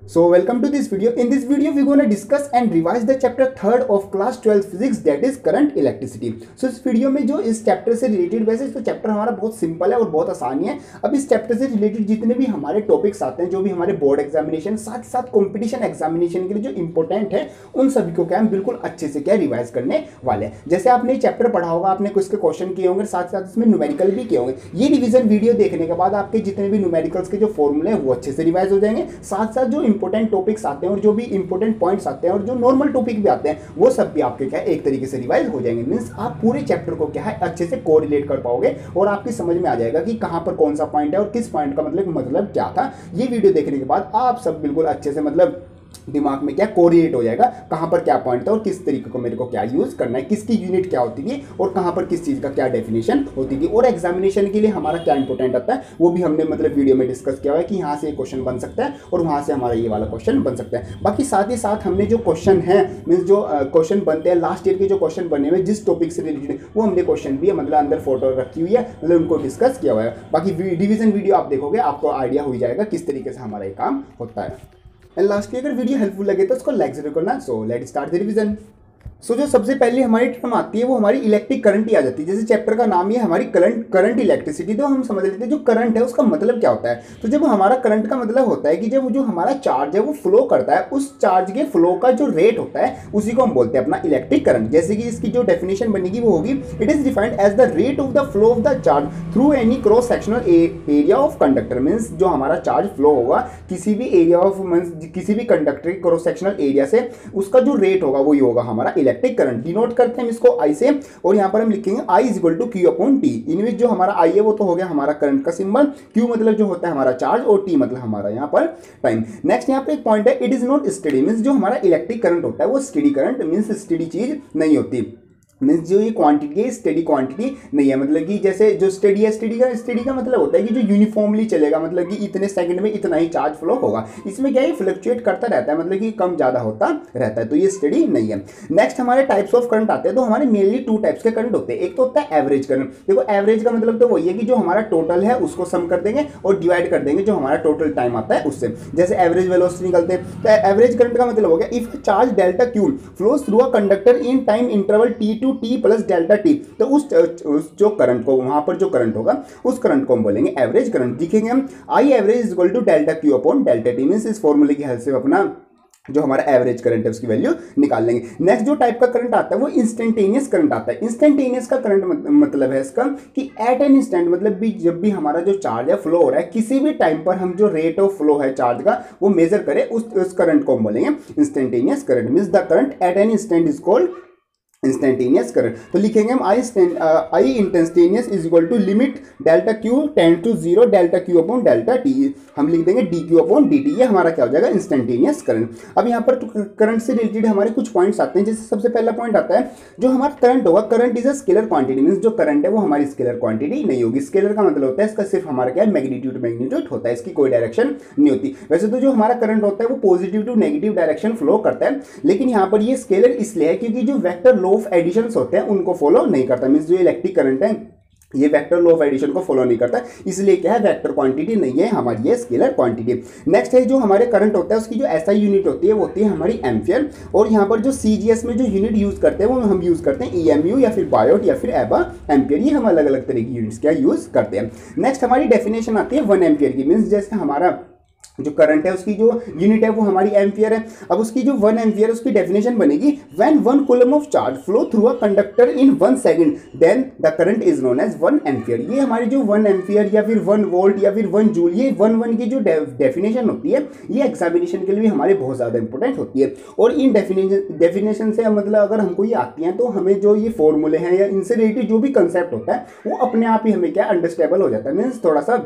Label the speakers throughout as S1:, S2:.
S1: So welcome to this video. In this video we're going to discuss and revise the chapter 3rd of class 12 physics, that is current electricity. So इस video में जो इस chapter से related, वैसे तो chapter हमारा बहुत simple है और बहुत आसानी है। अब इस चैप्टर से रिलेटेड जितने भी हमारे टॉपिक्स आते हैं, जो भी हमारे बोर्ड एग्जामिनेशन साथ साथ कॉम्पिटिशन एग्जामिनेशन के लिए जो इंपॉर्टेंट है, उन सभी को क्या हम बिल्कुल अच्छे से क्या रिवाइज करने वाले हैं। जैसे आपने चैप्टर पढ़ा होगा, आपने कुछ के क्वेश्चन किए होंगे, साथ साथ इसमें न्यूमेरिकल भी किए होंगे। ये रिविजन वीडियो देखने के बाद आपके जितने भी न्यूमेरिकल्स के जो फॉर्मूले हैं वो अच्छे से रिवाइज हो जाएंगे। साथ साथ जो इंपॉर्टेंट टॉपिक्स आते हैं और जो भी इंपॉर्टेंट पॉइंट्स आते हैं और जो नॉर्मल टॉपिक भी आते हैं, वो सब भी आपके क्या एक तरीके से रिवाइज हो जाएंगे। मींस आप पूरे चैप्टर को क्या है अच्छे से कोरिलेट कर पाओगे और आपकी समझ में आ जाएगा कि कहां पर कौन सा पॉइंट है और किस पॉइंट का मतलब क्या था। ये वीडियो देखने के बाद आप सब बिल्कुल अच्छे से दिमाग में क्या कोरिलेट हो जाएगा, कहां पर क्या पॉइंट था और किस तरीके को मेरे को क्या यूज करना है, किसकी यूनिट क्या होती थी और कहां पर किस चीज का क्या डेफिनेशन होती थी, और एग्जामिनेशन के लिए हमारा क्या इंपॉर्टेंट आता है वो भी हमने वीडियो में डिस्कस किया हुआ है कि यहाँ से क्वेश्चन बन सकता है और वहां से हमारा ये वाला क्वेश्चन बन सकता है। बाकी साथ ही साथ हमने जो क्वेश्चन है, मीन्स जो क्वेश्चन बनते हैं लास्ट ईयर के जो क्वेश्चन बने हुए जिस टॉपिक से रिलेटेड, वो हमने क्वेश्चन भी अंदर फोटो रखी हुई है, उनको डिस्कस किया हुआ है। बाकी रिविजन वीडियो आप देखोगे, आपको आइडिया हो जाएगा किस तरीके से हमारा ये काम होता है। एंड लास्टली अगर वीडियो हेल्पफुल लगे तो उसको लाइक जरूर करना। So let's start the revision. So जो सबसे पहले हमारी टर्म आती है वो हमारी इलेक्ट्रिक करंट ही आ जाती है। जैसे चैप्टर का नाम ही है हमारी करंट इलेक्ट्रिसिटी, तो हम समझ लेते हैं जो करंट है उसका मतलब क्या होता है। तो जब हमारा करंट का मतलब होता है कि जब जो हमारा चार्ज है वो फ्लो करता है, उस चार्ज के फ्लो का जो रेट होता है उसी को हम बोलते हैं अपना इलेक्ट्रिक करंट। जैसे कि इसकी जो डेफिनेशन बनेगी वो होगी, it is defined as the rate of the flow of the charge through any cross sectional area of conductor. Means जो हमारा चार्ज फ्लो होगा किसी भी एरिया ऑफ किसी भी कंडक्टर के क्रॉस सेक्शनल एरिया से, उसका जो रेट होगा वही होगा हमारा इलेक्ट्रिक करंट। डिनोट करते हैं इसको आई से, और यहां पर हम लिखेंगे I is equal to Q upon T. इनमें जो हमारा आई है वो तो हो गया हमारा करंट का सिंबल, क्यू मतलब जो होता है हमारा चार्ज, और टी मतलब हमारा यहां पर टाइम। नेक्स्ट यहां पे एक पॉइंट है, it is not steady. Means जो हमारा इलेक्ट्रिक करंट होता है वो स्टेडी करंट मींस स्टेडी चीज नहीं होती। मीन्स जो ये क्वांटिटी है स्टेडी क्वांटिटी नहीं है। मतलब कि जैसे जो स्टेडी है, स्टेडी का मतलब होता है कि जो यूनिफॉर्मली चलेगा, मतलब कि इतने सेकंड में इतना ही चार्ज फ्लो होगा। इसमें क्या है फ्लक्चुएट करता रहता है, मतलब कि कम ज्यादा होता रहता है, तो ये स्टेडी नहीं है। नेक्स्ट हमारे टाइप्स ऑफ करंट आते हैं। तो हमारे मेनली टू टाइप्स के करंट होते हैं। एक तो होता है एवरेज करंट। देखो एवरेज का मतलब तो वही है कि जो हमारा टोटल है उसको सम कर देंगे और डिवाइड कर देंगे जो हमारा टोटल टाइम आता है उससे। जैसे एवरेज वेलोसिटी निकलते हैं, तो एवरेज करंट का मतलब हो गया if charge delta q flows through a conductor in time interval t to t plus delta t, तो उस जो करंट को वहां पर जो करंट होगा उस करंट को हम बोलेंगे एवरेज करंट। लिखेंगे हम I average is equal to delta Q upon delta t. Means इस फॉर्मूले की हेल्प से अपना जो हमारा एवरेज करंट है उसकी वैल्यू निकाल लेंगे। नेक्स्ट जो टाइप का करंट आता है वो इंस्टेंटेनियस करंट आता है। इंस्टेंटेनियस का करंट मतलब है इसका कि एट एन इंस्टेंट, मतलब भी जब भी हमारा जो चार्ज है फ्लो हो रहा है किसी भी टाइम पर, हम जो रेट ऑफ फ्लो है चार्ज का वो मेजर करें, उस करंट को हम बोलेंगे instantaneous current. Means the current at an instant is called instantaneous current. तो लिखेंगे हम I instantaneous is equal to limit delta Q tend to zero delta Q upon delta T. हम लिख देंगे D Q upon D T. ये हमारा क्या हो जाएगा इंस्टेंटेनियस करंट। अब यहाँ पर करंट से रिलेटेड हमारे कुछ पॉइंट्स आते हैं। जैसे सबसे पहला पॉइंट आता है जो हमारा करंट होगा, current is a scalar quantity. Means जो करंट है वो हमारी स्केलर क्वांटिटी नहीं होगी। स्केलर का मतलब होता है इसका सिर्फ हमारा क्या है मैग्नीट्यूड होता है, इसकी कोई डायरेक्शन नहीं होती। वैसे तो जो हमारा करंट होता है वो positive to negative direction flow करता है, लेकिन यहाँ पर ये स्केलर इसलिए है क्योंकि जो वेक्टर लॉ ऑफ एडिशन होते हैं उनको फॉलो नहीं करता। मींस जो इलेक्ट्रिक करंट है ये वेक्टर लॉ ऑफ एडिशन को फॉलो नहीं करता, इसलिए क्या है वेक्टर क्वांटिटी नहीं है हमारी, ये स्केलर क्वांटिटी। नेक्स्ट है जो हमारे करंट होता है उसकी जो एसआई यूनिट होती है वो होती है हमारी एम्पियर। और यहाँ पर जो सीजीएस में जो यूनिट यूज करते हैं वो हम यूज करते हैं ईएमयू या फिर बायोट या फिर एबा एम्पियर। ये हम अलग अलग तरह की यूनिट्स क्या यूज करते हैं। नेक्स्ट हमारी डेफिनेशन आती है 1 एम्पियर की। मीन्स जैसे हमारा जो करंट है उसकी जो यूनिट है वो हमारी एम्पियर है। अब उसकी जो 1 एम्पियर उसकी डेफिनेशन बनेगी when 1 coulomb of charge flow through a conductor in 1 second then the current is known as 1 ampere. ये हमारी जो 1 एम्पियर या फिर 1 वोल्ट या फिर 1 जूल, ये 1 की जो डेफिनेशन होती है ये एग्जामिनेशन के लिए भी हमारे बहुत ज़्यादा इंपॉर्टेंट होती है। और इन डेफिनेशन से मतलब अगर हमको ये आती हैं तो हमें जो ये फॉर्मूले हैं या इनसे रिलेटेड जो भी कंसेप्ट होता है वो अपने आप ही हमें क्या अंडरस्टैंडेबल हो जाता है। मीन्स थोड़ा सा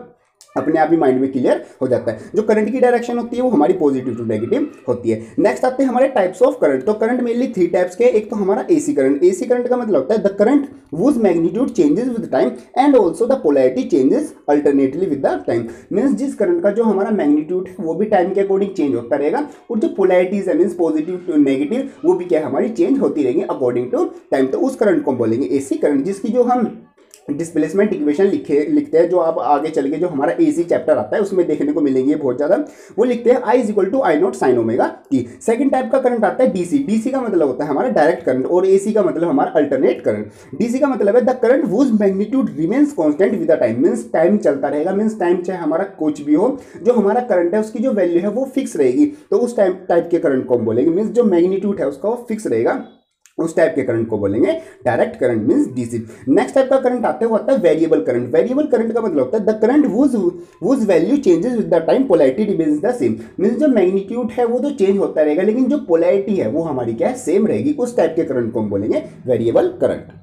S1: अपने आप ही माइंड में क्लियर हो जाता है। जो करंट की डायरेक्शन होती है वो हमारी पॉजिटिव टू नेगेटिव होती है। नेक्स्ट आते हैं हमारे टाइप्स ऑफ करंट। तो करंट मेनली 3 टाइप्स के। एक तो हमारा एसी करंट। एसी करंट का मतलब होता है the current whose magnitude changes with time and also the polarity changes alternately with the time. Means जिस करंट का जो हमारा मैग्नीट्यूड है वो भी टाइम के अकॉर्डिंग चेंज होता रहेगा, और जो पोलैरिटीज है मीन्स पॉजिटिव टू नेगेटिव वो भी क्या हमारी चेंज होती रहेंगी अकॉर्डिंग टू टाइम। तो उस करंट को बोलेंगे एसी करंट, जिसकी जो हम डिस्प्लेसमेंट इक्वेशन लिखते हैं, जो आप आगे चल के जो हमारा एसी चैप्टर आता है उसमें देखने को मिलेंगे बहुत ज़्यादा। वो लिखते हैं I is equal to I not sine omega T. Second type का करंट आता है डीसी। डीसी का मतलब होता है हमारा डायरेक्ट करंट, और एसी का मतलब हमारा अल्टरनेट करंट। डीसी का मतलब है the current was magnitude remains constant with the time, means time चलता रहेगा, मींस टाइम चाहे हमारा कुछ भी हो, जो हमारा करंट है उसकी जो वैल्यू है वो फिक्स रहेगी, तो उस टाइप के करंट को हम बोलेंगे, मींस जो मैग्नीट्यूड है उसका वो फिक्स रहेगा, उस टाइप के करंट को बोलेंगे direct current means DC. Next type का करंट आता है वो आता है वेरिएबल करंट। वेरिएबल करंट का मतलब होता है the current was value changes with the time, polarity remains the same, means जो मैग्नीट्यूड है वो तो चेंज होता रहेगा लेकिन जो पोलैरिटी है वो हमारी क्या है, सेम रहेगी, उस टाइप के करंट को हम बोलेंगे वेरिएबल करंट।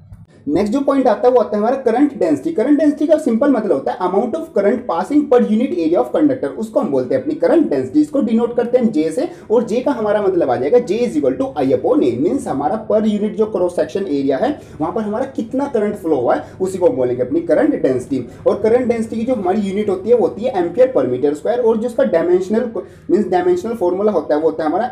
S1: नेक्स्ट जो पॉइंट आता है वो आता है हमारा करंट डेंसिटी। करंट डेंसिटी का सिंपल मतलब होता है amount of current passing per unit area of conductor, उसको हम बोलते हैं अपनी करंट डेंसिटी। इसको डिनोट करते हैं जे से, और जे का हमारा मतलब आ जाएगा J is equal to I upon A, means हमारा पर यूनिट जो क्रॉस सेक्शन एरिया है वहां पर हमारा कितना करंट फ्लो हुआ है उसी को हम बोलेंगे अपनी करंट डेंसिटी। और करंट डेंसिटी की जो हमारी यूनिट होती है वो होती है एम्पियर पर मीटर स्क्वायर, और जो उसका डायमेंशनल मींस डायमेंशनल फॉर्मूला होता है वो होता है हमारा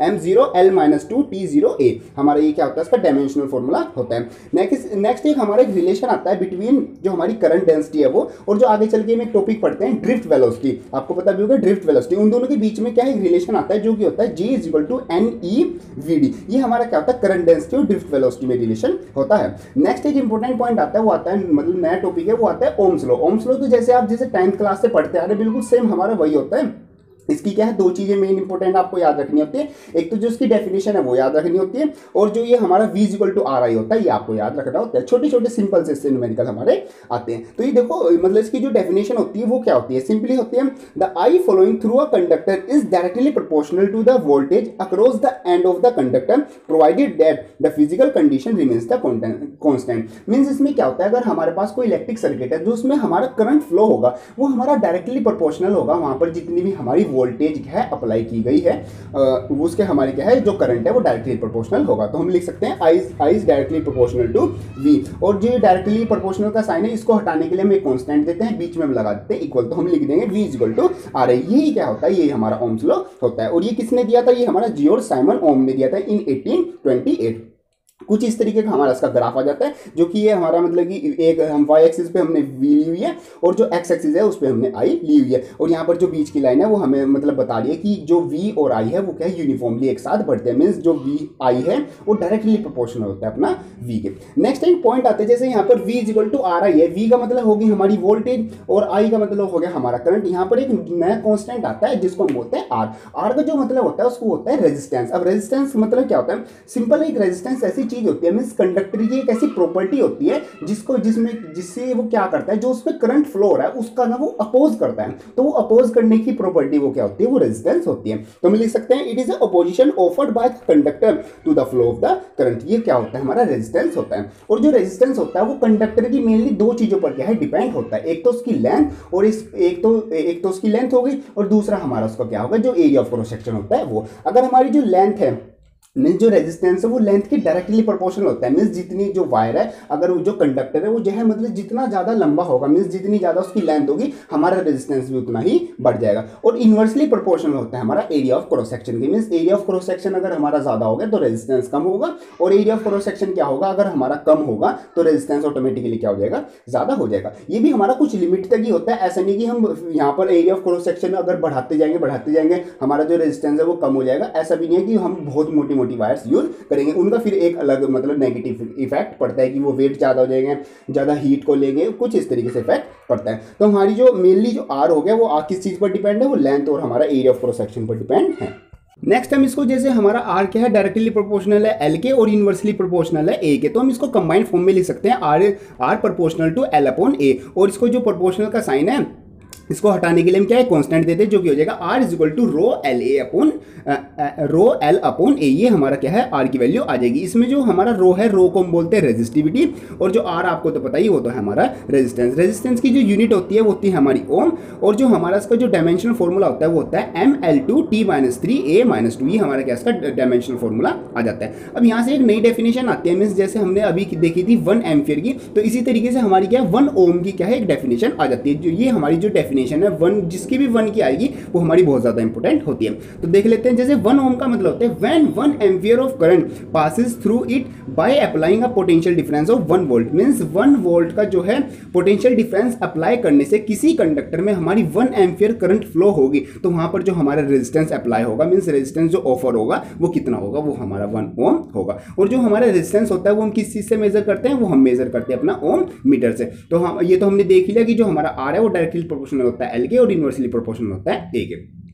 S1: M0L-2 T0A, हमारा ये क्या होता है इसका डायमेंशनल फॉर्मूला होता है। नेक्स्ट एक हमारा एक रिलेशन आता है बिटवीन जो हमारी करंट डेंसिटी है वो, और जो आगे चल के हम एक टॉपिक पढ़ते हैं ड्रिफ्ट वेलोसिटी, आपको पता भी होगा ड्रिफ्ट वेलोसिटी, उन दोनों के बीच में क्या एक रिलेशन आता है जो कि होता है G is equal to NEVD। ये हमारा क्या होता है करंट डेंसिटी और ड्रिफ्ट वेलोसिटी में रिलेशन होता है। नेक्स्ट एक इंपॉर्टेंट पॉइंट आता है वो आता है मतलब नया टॉपिक है वो आता है ओम्स लॉ। ओम्स लॉ तो जैसे आप जैसे 10th क्लास से पढ़ते आ रहे बिल्कुल सेम हमारा वही होता है। इसकी क्या है दो चीजें मेन इंपॉर्टेंट आपको याद रखनी होती है, एक तो जो इसकी डेफिनेशन है वो याद रखनी होती है, और जो ये हमारा V is equal to R I होता है ये आपको याद रखना होता है। छोटे छोटे सिंपल से न्यूमेरिकल हमारे आते हैं। तो ये देखो मतलब इसकी जो डेफिनेशन होती है वो क्या होती है, सिंपली होती है the I following through a conductor is directly proportional to the voltage across the end of the conductor provided that the physical condition remains the constant. Means इसमें क्या होता है अगर हमारे पास कोई इलेक्ट्रिक सर्किट है जो उसमें हमारा करंट फ्लो होगा वो हमारा डायरेक्टली प्रोपोर्शनल होगा, वहां पर जितनी भी हमारी वोल्टेज है अप्लाई की गई है उसके हमारे क्या है जो करंट है वो डायरेक्टली प्रोपोर्शनल होगा। तो हम लिख सकते हैं I is directly proportional to V, और जो डायरेक्टली प्रोपोर्शनल का साइन है इसको हटाने के लिए हम एक कांस्टेंट देते हैं, बीच में हम लगा देते हैं इक्वल, तो हम लिख देंगे V is equal to R I. यही क्या होता है यही हमारा ओम्स लॉ होता है, और ये किसने दिया था, ये हमारा जियोर्ज साइमन ओम ने दिया था इन 1828। कुछ इस तरीके का हमारा इसका ग्राफ आ जाता है, जो कि ये हमारा मतलब कि एक हम y एक्सिस पे हमने v ली हुई है और जो x एक्सिस है उस पे हमने i ली हुई है, और यहाँ पर जो बीच की लाइन है वो हमें मतलब बता रही है कि जो v और i है वो क्या है यूनिफॉर्मली एक साथ बढ़ते हैं, मीन्स जो v i है वो डायरेक्टली प्रोपोर्शनल होता है अपना v के। नेक्स्ट एक पॉइंट आते हैं जैसे यहाँ पर v is equal to R I है, v का मतलब होगी हमारी वोल्टेज और i का मतलब हो गया हमारा करंट। यहाँ पर एक नया कॉन्स्टेंट आता है जिसको हम बोलते हैं r का जो मतलब होता है उसको होता है रेजिस्टेंस। अब रेजिस्टेंस मतलब क्या होता है, सिंपल एक रेजिस्टेंस ऐसी चीज होती है मींस कंडक्टर की एक ऐसी प्रॉपर्टी होती है जिससे वो क्या करता है जो उसमें करंट फ्लो हो रहा है उसका ना वो अपोज करता है, तो वो अपोज करने की प्रॉपर्टी वो क्या होती है वो रेजिस्टेंस होती है। तो हम लिख सकते हैं it is a opposition offered by the conductor to the flow of the current, ये क्या होता है हमारा रेजिस्टेंस होता है। और जो रेजिस्टेंस होता है वो कंडक्टर की मेनली दो चीजों पर क्या है डिपेंड होता है, एक तो उसकी लेंथ और एक तो उसकी लेंथ हो गई, और दूसरा हमारा उसका क्या होगा जो एरिया ऑफ क्रॉस सेक्शन होता है वो। अगर हमारी जो लेंथ है मीन्स जो रेजिस्टेंस है वो लेंथ की डायरेक्टली प्रोपोर्शनल होता है, मीन्स जितनी जो वायर है अगर जो कंडक्टर है वो जो है मतलब जितना ज़्यादा लंबा होगा मीन्स जितनी ज़्यादा उसकी लेंथ होगी हमारा रेजिस्टेंस भी उतना ही बढ़ जाएगा। और इन्वर्सली प्रोपोर्शनल होता है हमारा एरिया ऑफ क्रॉस सेक्शन की, means area of cross section अगर हमारा ज़्यादा होगा तो रेजिस्टेंस कम होगा, और एरिया ऑफ क्रॉस सेक्शन क्या होगा अगर हमारा कम होगा तो रेजिस्टेंस ऑटोमेटिकली क्या हो जाएगा ज़्यादा हो जाएगा। ये भी हमारा कुछ लिमिट तक ही होता है, ऐसा नहीं कि हम यहाँ पर एरिया ऑफ क्रॉस सेक्शन अगर बढ़ाते जाएंगे हमारा जो रेजिस्टेंस है वो कम हो जाएगा, ऐसा भी नहीं है कि हम बहुत मोटी मोटी वायर्स यूज करेंगे, उनका फिर एक अलग मतलब नेगेटिव इफेक्ट पड़ता है कि वो वेट ज़्यादा हो जाएंगे, ज़्यादा हीट को लेंगे, कुछ इस तरीके से इफेक्ट पड़ता है। तो हमारी जो मेनली जो आर हो गया वो आर किस चीज़ पर डिपेंड है, वो लेंथ और हमारा एरिया ऑफ क्रॉस सेक्शन पर डिपेंड है। नेक्स्ट हम इसको जैसे हमारा आर क्या है डायरेक्टली प्रोपोर्शनल है एल के और इनवर्सली प्रोपोर्शनल है ए के, तो हम इसको कंबाइंड फॉर्म में लिख सकते हैं R proportional to L upon A, और इसको जो प्रोपोर्शनल का साइन है इसको हटाने के लिए हम क्या है कांस्टेंट देते हैं जो कि हो जाएगा R is equal to rho L upon A, ये हमारा क्या है आर की वैल्यू आ जाएगी। इसमें जो हमारा रो है रो को हम बोलते हैं रेजिस्टिविटी, और जो आर आपको तो पता ही वो तो है हमारा रेजिस्टेंस। रेजिस्टेंस की जो यूनिट होती है वो होती है हमारी ओम, और जो हमारा इसका जो डायमेंशनल फॉर्मूला होता है वो होता है ML2T-3A-2, ये हमारा क्या इसका डायमेंशनल फॉर्मूला आ जाता है। अब यहाँ से एक नई डेफिनेशन आती है, मीन्स जैसे हमने अभी देखी थी 1 एम्पियर की, तो इसी तरीके से हमारी क्या 1 ओम की क्या है एक डेफिनेशन आ जाती है। जो ये हमारी जो डेफिनेशन है, वन जिसकी भी वन की आएगी वो हमारी बहुत ज़्यादा इंपॉर्टेंट होती है। तो देख लेते हैं, जैसे 1 ओम का मतलब होता है when 1 ampere of current passes through it by applying a potential difference of 1 volt. Means 1 volt का जो है पोटेंशियल डिफरेंस अप्लाई करने से किसी कंडक्टर में हमारी 1 एम्पियर करंट फ्लो होगी, तो वहां पर जो हमारा रेजिस्टेंस अप्लाई होगा, मीन्स रेजिस्टेंस जो ऑफर होगा वो कितना होगा, वो हमारा 1 ओम होगा। और जो हमारा रेजिस्टेंस होता है वो हम किस चीज से मेजर करते हैं, वो हम मेजर करते हैं अपना ओम मीटर से। तो हम ये तो हमने देख लिया कि जो हमारा आर है वो डायरेक्टली प्रोपोर्शनल होता है एल के और इनवर्सली प्रोपोर्शनल होता है ए के।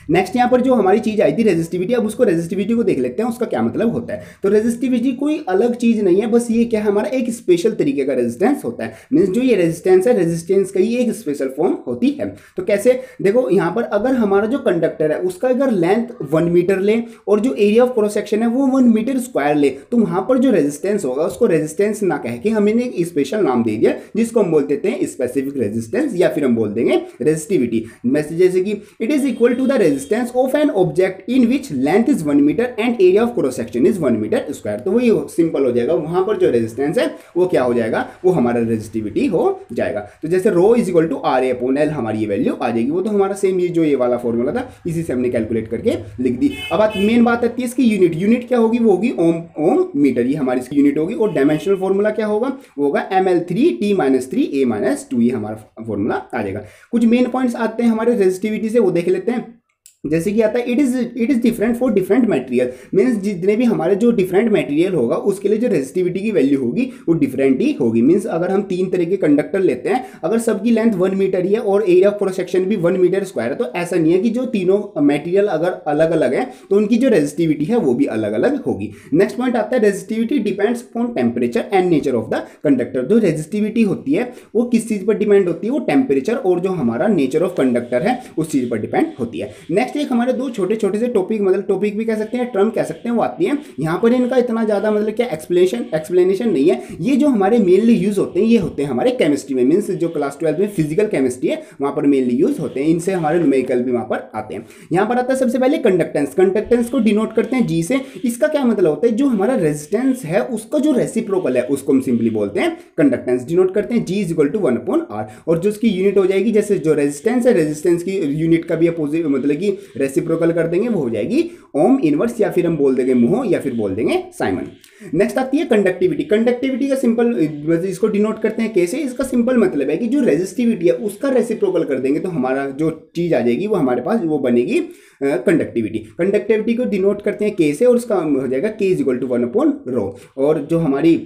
S1: नेक्स्ट यहाँ पर जो हमारी चीज आई थी रेजिस्टिविटी, अब उसको रेजिस्टिविटी को देख लेते हैं उसका क्या मतलब होता है। तो रेजिस्टिविटी कोई अलग चीज नहीं है, बस ये क्या है, हमारा एक स्पेशल तरीके का रेजिस्टेंस होता है। मींस जो ये रेजिस्टेंस है, रेजिस्टेंस का ही एक स्पेशल फॉर्म होती है। तो कैसे, देखो यहाँ पर अगर हमारा जो कंडक्टर है उसका अगर लेंथ 1 मीटर ले और जो एरिया ऑफ क्रॉस सेक्शन है वो 1 मीटर स्क्वायर ले, तो वहां पर जो रेजिस्टेंस होगा उसको रेजिस्टेंस ना कह के हमने एक स्पेशल नाम दे दिया जिसको हम बोल देते हैं स्पेसिफिक रेजिस्टेंस, या फिर हम बोल देंगे रेजिस्टिविटी। जैसे कि it is equal to the resistance of an object in which length is 1 metre and area of cross section is 1 metre square. तो वही सिंपल हो जाएगा, वहां पर जो रेजिस्टेंस है वो क्या हो जाएगा, वो हमारा रेजिस्टिविटी हो जाएगा। तो जैसे rho is equal to R A upon L हमारी ये वैल्यू आ जाएगी, वो तो हमारा सेम ये जो ये वाला फॉर्मूला था इसी से हमने कैलकुलेट करके लिख दी। अब मेन बात आती है इसकी यूनिट, यूनिट क्या होगी, वो होगी ओम मीटर, ये हमारी इसकी यूनिट होगी। और डायमेंशनल फॉर्मूला क्या होगा, वो होगा ml3t-3 a-2, ये हमारा फॉर्मूला आ जाएगा। कुछ मेन पॉइंट्स आते हैं हमारे रेजिस्टिविटी से, वो देख लेते हैं। जैसे कि आता है it is different for different material, means जितने भी हमारे जो डिफरेंट मटेरियल होगा उसके लिए जो रेजिस्टिविटी की वैल्यू होगी वो डिफरेंट ही होगी। मीन्स अगर हम 3 तरह के कंडक्टर लेते हैं, अगर सबकी लेंथ 1 मीटर ही है और एरिया ऑफ क्रॉस सेक्शन भी 1 मीटर स्क्वायर है, तो ऐसा नहीं है कि जो तीनों मटेरियल अगर अलग अलग है तो उनकी जो रेजिस्टिविटी है वो भी अलग अलग होगी। नेक्स्ट पॉइंट आता है resistivity depends upon temperature and nature of the conductor. जो रेजिस्टिविटी होती है वो किस चीज पर डिपेंड होती है, वो टेम्परेचर और जो हमारा नेचर ऑफ कंडक्टर है उस चीज पर डिपेंड होती है। नेक्स्ट एक हमारे दो छोटे छोटे से टॉपिक, मतलब टॉपिक भी कह सकते हैं, टर्म कह सकते हैं, वो आती है। यहाँ पर इनका इतना ज्यादा मतलब क्या एक्सप्लेनेशन नहीं है, ये जो हमारे मेनली यूज होते हैं ये होते हैं हमारे केमिस्ट्री में, मीन्स जो क्लास 12 में फिजिकल केमिस्ट्री है वहां पर मेनली यूज होते हैं। इनसे हमारे न्यूमेरिकल भी वहां पर आते हैं। यहाँ पर आता है सबसे पहले कंडक्टेंस। कंडक्टेंस को डिनोट करते हैं जी से। इसका क्या मतलब होता है, जो हमारा रेजिस्टेंस है उसका जो रेसिप्रोकल है उसको हम सिंपली बोलते हैं कंडक्टेंस। डिनोट करते हैं जी इज इक्वल टू 1/r, और जो उसकी यूनिट हो जाएगी, जैसे जो रेजिस्टेंस है रेजिस्टेंस की यूनिट का भी अपोजिट मतलब कि रेसिप्रोकल कर देंगे, वो हो जाएगी ओम इनवर्स, या फिर हम बोल देंगे मोह, या फिर बोल देंगे साइमन। नेक्स्ट आती है कंडक्टिविटी। कंडक्टिविटी का सिंपल इसको डिनोट करते हैं कैसे, इसका सिंपल मतलब है कि जो रेजिस्टिविटी है उसका रेसिप्रोकल कर देंगे तो हमारा जो चीज आ जाएगी वो हमारे पास वो बनेगी कंडक्टिविटी। कंडक्टिविटी को डिनोट करते हैं के से, और उसका हो जाएगा k इज इक्वल टू 1/ρ, और जो हमारी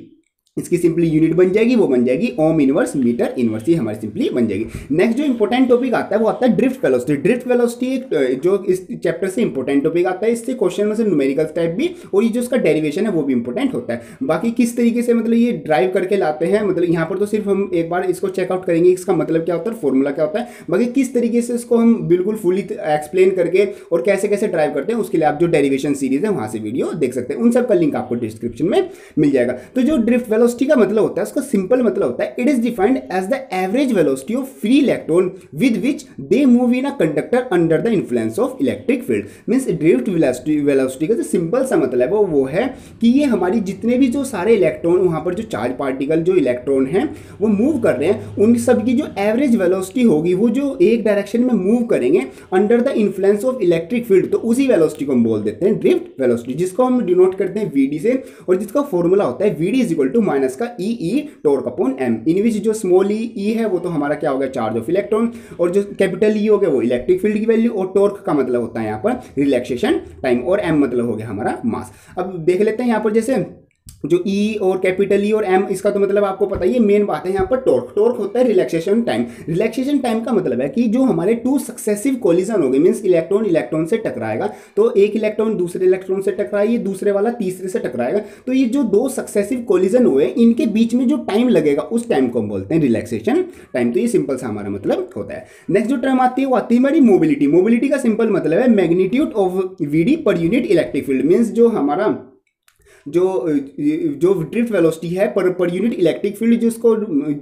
S1: इसकी सिंपली यूनिट बन जाएगी वो बन जाएगी ओम इनवर्स मीटर इनवर्स, ही हमारी सिंपली बन जाएगी। नेक्स्ट जो इंपॉर्टेंट टॉपिक आता है वो आता है ड्रिफ्ट वेलोसिटी। ड्रिफ्ट वेलोसिटी एक जो इस चैप्टर से इंपॉर्टेंट टॉपिक आता है, इससे क्वेश्चन में से न्यूमेरिकल टाइप भी, और ये जो इसका डेरिवेशन है वो भी इंपॉर्टेंट होता है। बाकी किस तरीके से मतलब ये ड्राइव करके लाते हैं, मतलब यहाँ पर तो सिर्फ हम एक बार इसको चेकआउट करेंगे इसका मतलब क्या होता है, फॉर्मूला क्या होता है, बाकी किस तरीके से इसको हम बिल्कुल फुली एक्सप्लेन करके और कैसे कैसे ड्राइव करते हैं उसके लिए आप जो डेरिवेशन सीरीज है वहां से वीडियो देख सकते हैं। उन सब का लिंक आपको डिस्क्रिप्शन में मिल जाएगा। तो जो ड्रिफ्ट वेलोसिटी का मतलब होता है उसका सिंपल मतलब होता है it is defined as the average velocity of free electron with which they move in a conductor under the influence of electric field. Means drift velocity का जो सिंपल सा मतलब है वो है कि ये हमारी जितने भी जो सारे इलेक्ट्रॉन वहां पर जो चार्ज पार्टिकल जो इलेक्ट्रॉन हैं वो मूव कर रहे हैं, उन सब की जो एवरेज वेलोसिटी होगी वो जो एक डायरेक्शन में मूव करेंगे under the influence of electric field, तो उसी वेलोसिटी को हम बोल देते हैं ड्रिफ्ट वेलोसिटी, जिसको हम डिनोट करते हैं वीडी से, और जिसका फॉर्मूला होता है VD is equal to minus का E torque upon M, in which जो स्मॉल ई है वो तो हमारा क्या होगा चार्ज ऑफ इलेक्ट्रॉन, और जो कैपिटल ई हो गया वो इलेक्ट्रिक फील्ड की वैल्यू, और टॉर्क का मतलब होता है यहाँ पर रिलैक्सेशन टाइम, और एम मतलब हो गया हमारा मास। अब देख लेते हैं यहाँ पर जैसे जो ई और कैपिटल ई और एम, इसका तो मतलब आपको पता ही है, मेन बात है यहाँ पर टॉर्क। टॉर्क होता है रिलैक्सेशन टाइम। रिलैक्सेशन टाइम का मतलब है कि जो हमारे 2 सक्सेसिव कोलिजन हो गए, मींस इलेक्ट्रॉन इलेक्ट्रॉन से टकराएगा, तो एक इलेक्ट्रॉन दूसरे इलेक्ट्रॉन से टकराएगी, दूसरे वाला तीसरे से टकराएगा, तो ये जो 2 सक्सेसिव कोलिजन हुए इनके बीच में जो टाइम लगेगा उस टाइम को हम बोलते हैं रिलैक्सेशन टाइम। तो ये सिंपल सा हमारा मतलब होता है। नेक्स्ट जो टर्म आती है वो आती है हमारी मोबिलिटी। मोबिलिटी का सिंपल मतलब है magnitude of VD per unit electric field, means जो हमारा जो ड्रिफ्ट वेलोसिटी है पर यूनिट इलेक्ट्रिक फील्ड, जिसको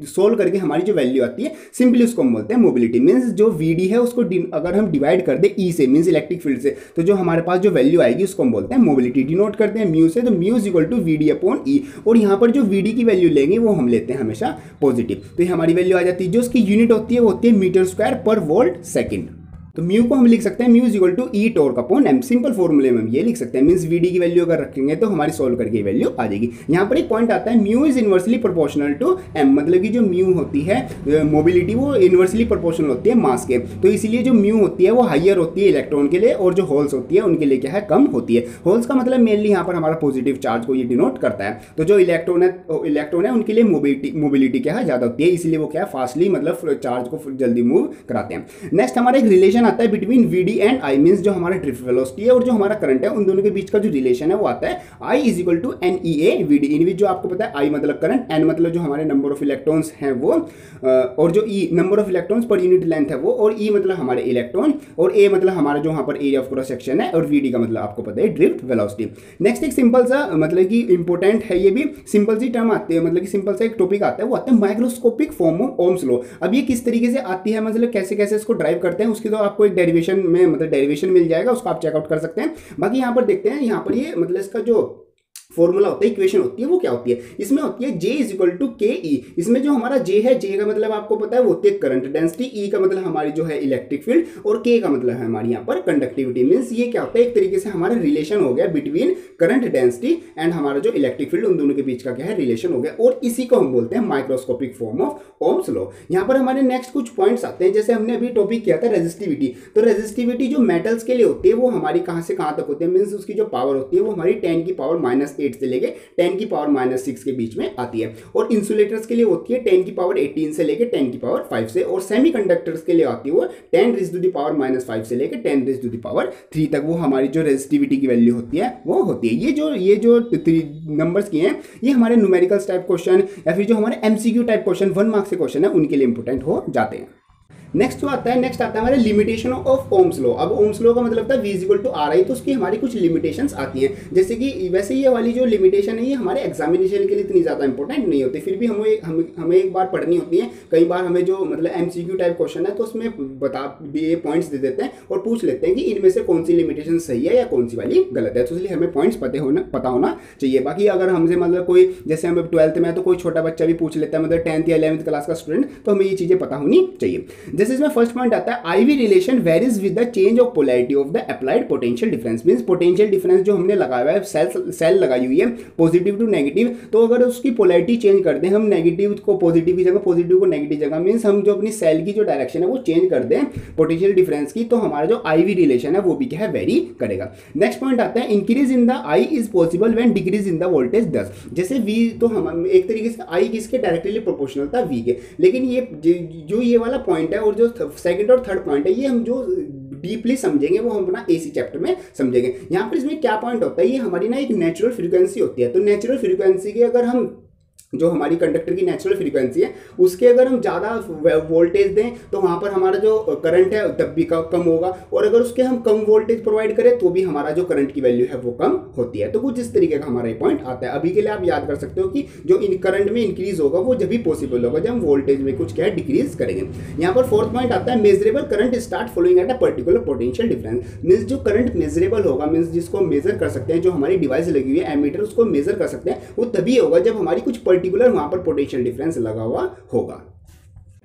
S1: सोल्व करके हमारी जो वैल्यू आती है, सिंपली उसको हम बोलते हैं मोबिलिटी। मीन्स जो वीडी है उसको अगर हम डिवाइड कर दे ई से, मीन्स इलेक्ट्रिक फील्ड से, तो जो हमारे पास जो वैल्यू आएगी उसको हम बोलते हैं मोबिलिटी। डिनोट करते हैं म्यू से, तो mu is equal to VD upon E, और यहाँ पर जो वीडी की वैल्यू लेंगे वो हम लेते हैं हमेशा पॉजिटिव, तो ये हमारी वैल्यू आ जाती है। जो उसकी यूनिट होती है वो होती है metre square per volt second. तो म्यू को हम लिख सकते हैं mu is equal to E torque upon M. Simple फॉर्मूले में हम ये लिख सकते हैं, मींस वीडी की वैल्यू अगर रखेंगे तो हमारी सॉल्व करके वैल्यू आ जाएगी। यहाँ पर एक पॉइंट आता है, mu is inversely proportional to M, मतलब कि जो म्यू होती है मोबिलिटी वो इनवर्सली प्रोपोर्शनल होती है मास के, तो इसीलिए जो म्यू होती है वो हाइयर होती है इलेक्ट्रॉन के लिए, और जो होल्स होती है उनके लिए क्या है, कम होती है। होल्स का मतलब मेनली यहाँ पर हमारा पॉजिटिव चार्ज को ये डिनोट करता है। तो जो इलेक्ट्रॉन है उनके लिए मोबिलिटी क्या है, ज्यादा होती है, इसलिए वो क्या है, फास्टली मतलब चार्ज को जल्दी मूव कराते हैं। नेक्स्ट हमारा एक रिलेशन आता है between VD and I, means जो हमारा ड्रिफ्ट वेलोसिटी है और जो हमारा करंट है, उन दोनों के बीच का जो रिलेशन है वो आता है I is equal to N E A VD. In which जो आपको पता है आई मतलब करंट, एन मतलब जो हमारे नंबर ऑफ इलेक्ट्रॉन्स हैं वो, और जो E number of electrons per unit length है वो, और ई मतलब हमारे इलेक्ट्रॉन, और ए मतलब हमारा जो यहाँ पर एरिया ऑफ क्रॉस सेक्शन है, और वीडी का मतलब आपको पता है ड्रिफ्ट वेलोसिटी। नेक्स्ट एक सिंपल सा मतलब कि इंपॉर्टेंट है, ये भी सिंपल सी टर्म आती है, मतलब कि सिंपल सा एक टॉपिक आता है, वो आता है microscopic form of Ohm's law. अब ये किस तरीके से आती है, मतलब कैसे कैसे इसको ड्राइव करते हैं, उसकी तो आपको एक डेरिवेशन में मतलब डेरिवेशन मिल जाएगा, उसको आप चेकआउट कर सकते हैं। बाकी यहाँ पर देखते हैं, यहाँ पर ये मतलब इसका जो फॉर्मूला होता है, इक्वेशन होती है, वो क्या होती है, इसमें होती है J इज इक्वल टू के ई। इसमें जो हमारा J है, J का मतलब आपको पता है वो होती है करंट डेंसिटी, E का मतलब हमारी जो है इलेक्ट्रिक फील्ड, और K का मतलब है हमारी यहाँ पर कंडक्टिविटी। मींस ये क्या होता है, एक तरीके से हमारा रिलेशन हो गया बिटवीन करंट डेंसिटी एंड हमारा जो इलेक्ट्रिक फील्ड, उन दोनों के बीच का क्या है, रिलेशन हो गया, और इसी को हम बोलते हैं microscopic form of Ohm's law. यहाँ पर हमारे नेक्स्ट कुछ पॉइंट्स आते हैं, जैसे हमने अभी टॉपिक किया था रेजिस्टिविटी। तो रेजिस्टिविटी जो मेटल्स के लिए होती है वो हमारी कहाँ से कहाँ तक होती है, मीन्स उसकी जो पावर होती है वो हमारी 10 की पावर -8 से लेके 10 की पावर -6 के बीच में आती है। और इंसुलेटर्स के लिए होती है 10 की पावर 18 से लेके 10 की पावर 5 से, और सेमीकंडक्टर्स के लिए आती है वो 10 रेज़ टू द पावर -5 से लेके 10 रेज़ टू द पावर 3 तक, वो हमारी जो रेजिस्टिविटी की वैल्यू होती है वो होती है। ये जो 3 नंबर्स की हैं, ये हमारे न्यूमेरिकल्स टाइप क्वेश्चन या फिर जो हमारे एमसीक्यू टाइप क्वेश्चन 1 मार्क्स के क्वेश्चन है उनके लिए इंपॉर्टेंट हो जाते हैं। नेक्स्ट आता है हमारे लिमिटेशन ऑफ ओम्स लॉ। अब ओम्स लॉ का मतलब होता है V equal to R I, तो उसकी हमारी कुछ लिमिटेशंस आती हैं, जैसे कि वैसे ये वाली जो लिमिटेशन है ये हमारे एग्जामिनेशन के लिए इतनी ज़्यादा इंपॉर्टेंट नहीं होती, फिर भी हमें एक बार पढ़नी होती है। कई बार हमें जो मतलब MCQ टाइप क्वेश्चन है तो उसमें ये पॉइंट्स दे देते हैं और पूछ लेते हैं कि इनमें से कौन सी लिमिटेशन सही है या कौन सी वाली गलत है, तो इसलिए हमें पॉइंट्स पता होना चाहिए। बाकी अगर हमसे मतलब कोई, जैसे हमें 12th में तो कोई छोटा बच्चा भी पूछ लेता है, मतलब 10th या 11th क्लास का स्टूडेंट, तो हमें ये चीज़ें पता होनी चाहिए। जैसे इसमें फर्स्ट पॉइंट आता है IV relation varies with the change of polarity of the applied potential difference. Means potential difference जो हमने लगाया हुआ है, सेल लगाई हुई है पॉजिटिव टू नेगेटिव, तो अगर उसकी पोलैरिटी चेंज कर दें हम, नेगेटिव को पॉजिटिव की जगह, पॉजिटिव को नेगेटिव जगह, मींस हम जो अपनी सेल की जो डायरेक्शन है वो चेंज कर दें पोटेंशियल डिफरेंस की, तो हमारा जो IV रिलेशन है वो भी क्या है, वेरी करेगा। नेक्स्ट पॉइंट आता है increase in the I is possible when decrease in the voltage 10। जैसे V तो हम एक तरीके से I किसके डायरेक्टली प्रोपोर्शनल था V के, लेकिन ये जो ये वाला पॉइंट है और जो सेकंड और थर्ड पॉइंट है, ये हम जो डीपली समझेंगे वो हम अपना AC चैप्टर में समझेंगे। यहाँ पर इसमें क्या पॉइंट होता है, ये हमारी ना एक नेचुरल फ्रीक्वेंसी होती है, तो नेचुरल फ्रीक्वेंसी की अगर हम जो हमारी कंडक्टर की नेचुरल फ्रीक्वेंसी है उसके अगर हम ज़्यादा वोल्टेज दें तो वहाँ पर हमारा जो करंट है तब भी कम होगा, और अगर उसके हम कम वोल्टेज प्रोवाइड करें तो भी हमारा जो करंट की वैल्यू है वो कम होती है। तो कुछ इस तरीके का हमारा ये पॉइंट आता है। अभी के लिए आप याद कर सकते हो कि जो इन करंट में इंक्रीज होगा वो जब भी पॉसिबल होगा जब हम वोल्टेज में कुछ क्या है डिक्रीज करेंगे। यहाँ पर फोर्थ पॉइंट आता है measurable current start following at a particular potential difference. Means जो करंट मेजरेबल होगा, मीन्स जिसको मेजर कर सकते हैं, जो हमारी डिवाइस लगी हुई है एमीटर उसको मेजर कर सकते हैं, वो तभी होगा जब हमारी कुछ पर्टिकुलर वहाँ पर पोटेंशियल डिफरेंस लगा हुआ होगा।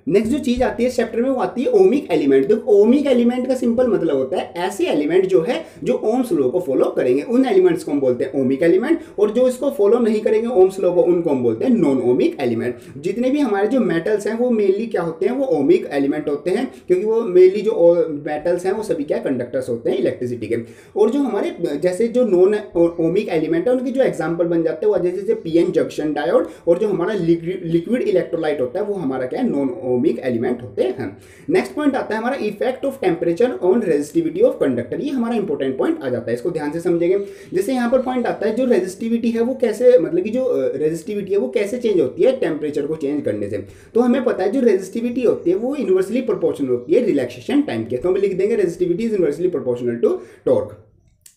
S1: नेक्स्ट जो चीज आती है इस चैप्टर में वो आती है ओमिक एलिमेंट। तो ओमिक एलिमेंट का सिंपल मतलब होता है ऐसे एलिमेंट जो है जो ओम्स लॉ को फॉलो करेंगे, उन एलिमेंट्स को हम बोलते हैं ओमिक एलिमेंट, और जो इसको फॉलो नहीं करेंगे ओम्स लॉ को उनको हम बोलते हैं नॉन ओमिक एलिमेंट। जितने भी हमारे जो मेटल्स हैं वो मेनली क्या होते हैं, वो ओमिक एलिमेंट होते हैं, क्योंकि वो मेनली जो मेटल्स हैं वो सभी क्या कंडक्टर्स होते हैं इलेक्ट्रिसिटी के। और जो हमारे जैसे जो नॉन ओमिक एलिमेंट है उनके जो एग्जाम्पल बन जाते हैं वो जैसे PN जंक्शन डायोड, और जो हमारा लिक्विड इलेक्ट्रोलाइट होता है वो हमारा क्या है, नॉन ओमिक एलिमेंट होते हैं। नेक्स्ट पॉइंट आता है हमारा effect of temperature on resistivity of conductor. ये हमारा इंपॉर्टेंट पॉइंट आ जाता है, इसको ध्यान से समझेंगे। जैसे यहाँ पर पॉइंट आता है जो रेजिस्टिविटी है वो कैसे, मतलब कि जो रेजिस्टिविटी है वो कैसे चेंज होती है टेम्परेचर को चेंज करने से। तो हमें पता है जो रेजिस्टिविटी होती है वो इनवर्सली प्रोपोर्शनल होती है रिलैक्सेशन टाइम के, तो हम लिख देंगे resistivity is inversely proportional to torque.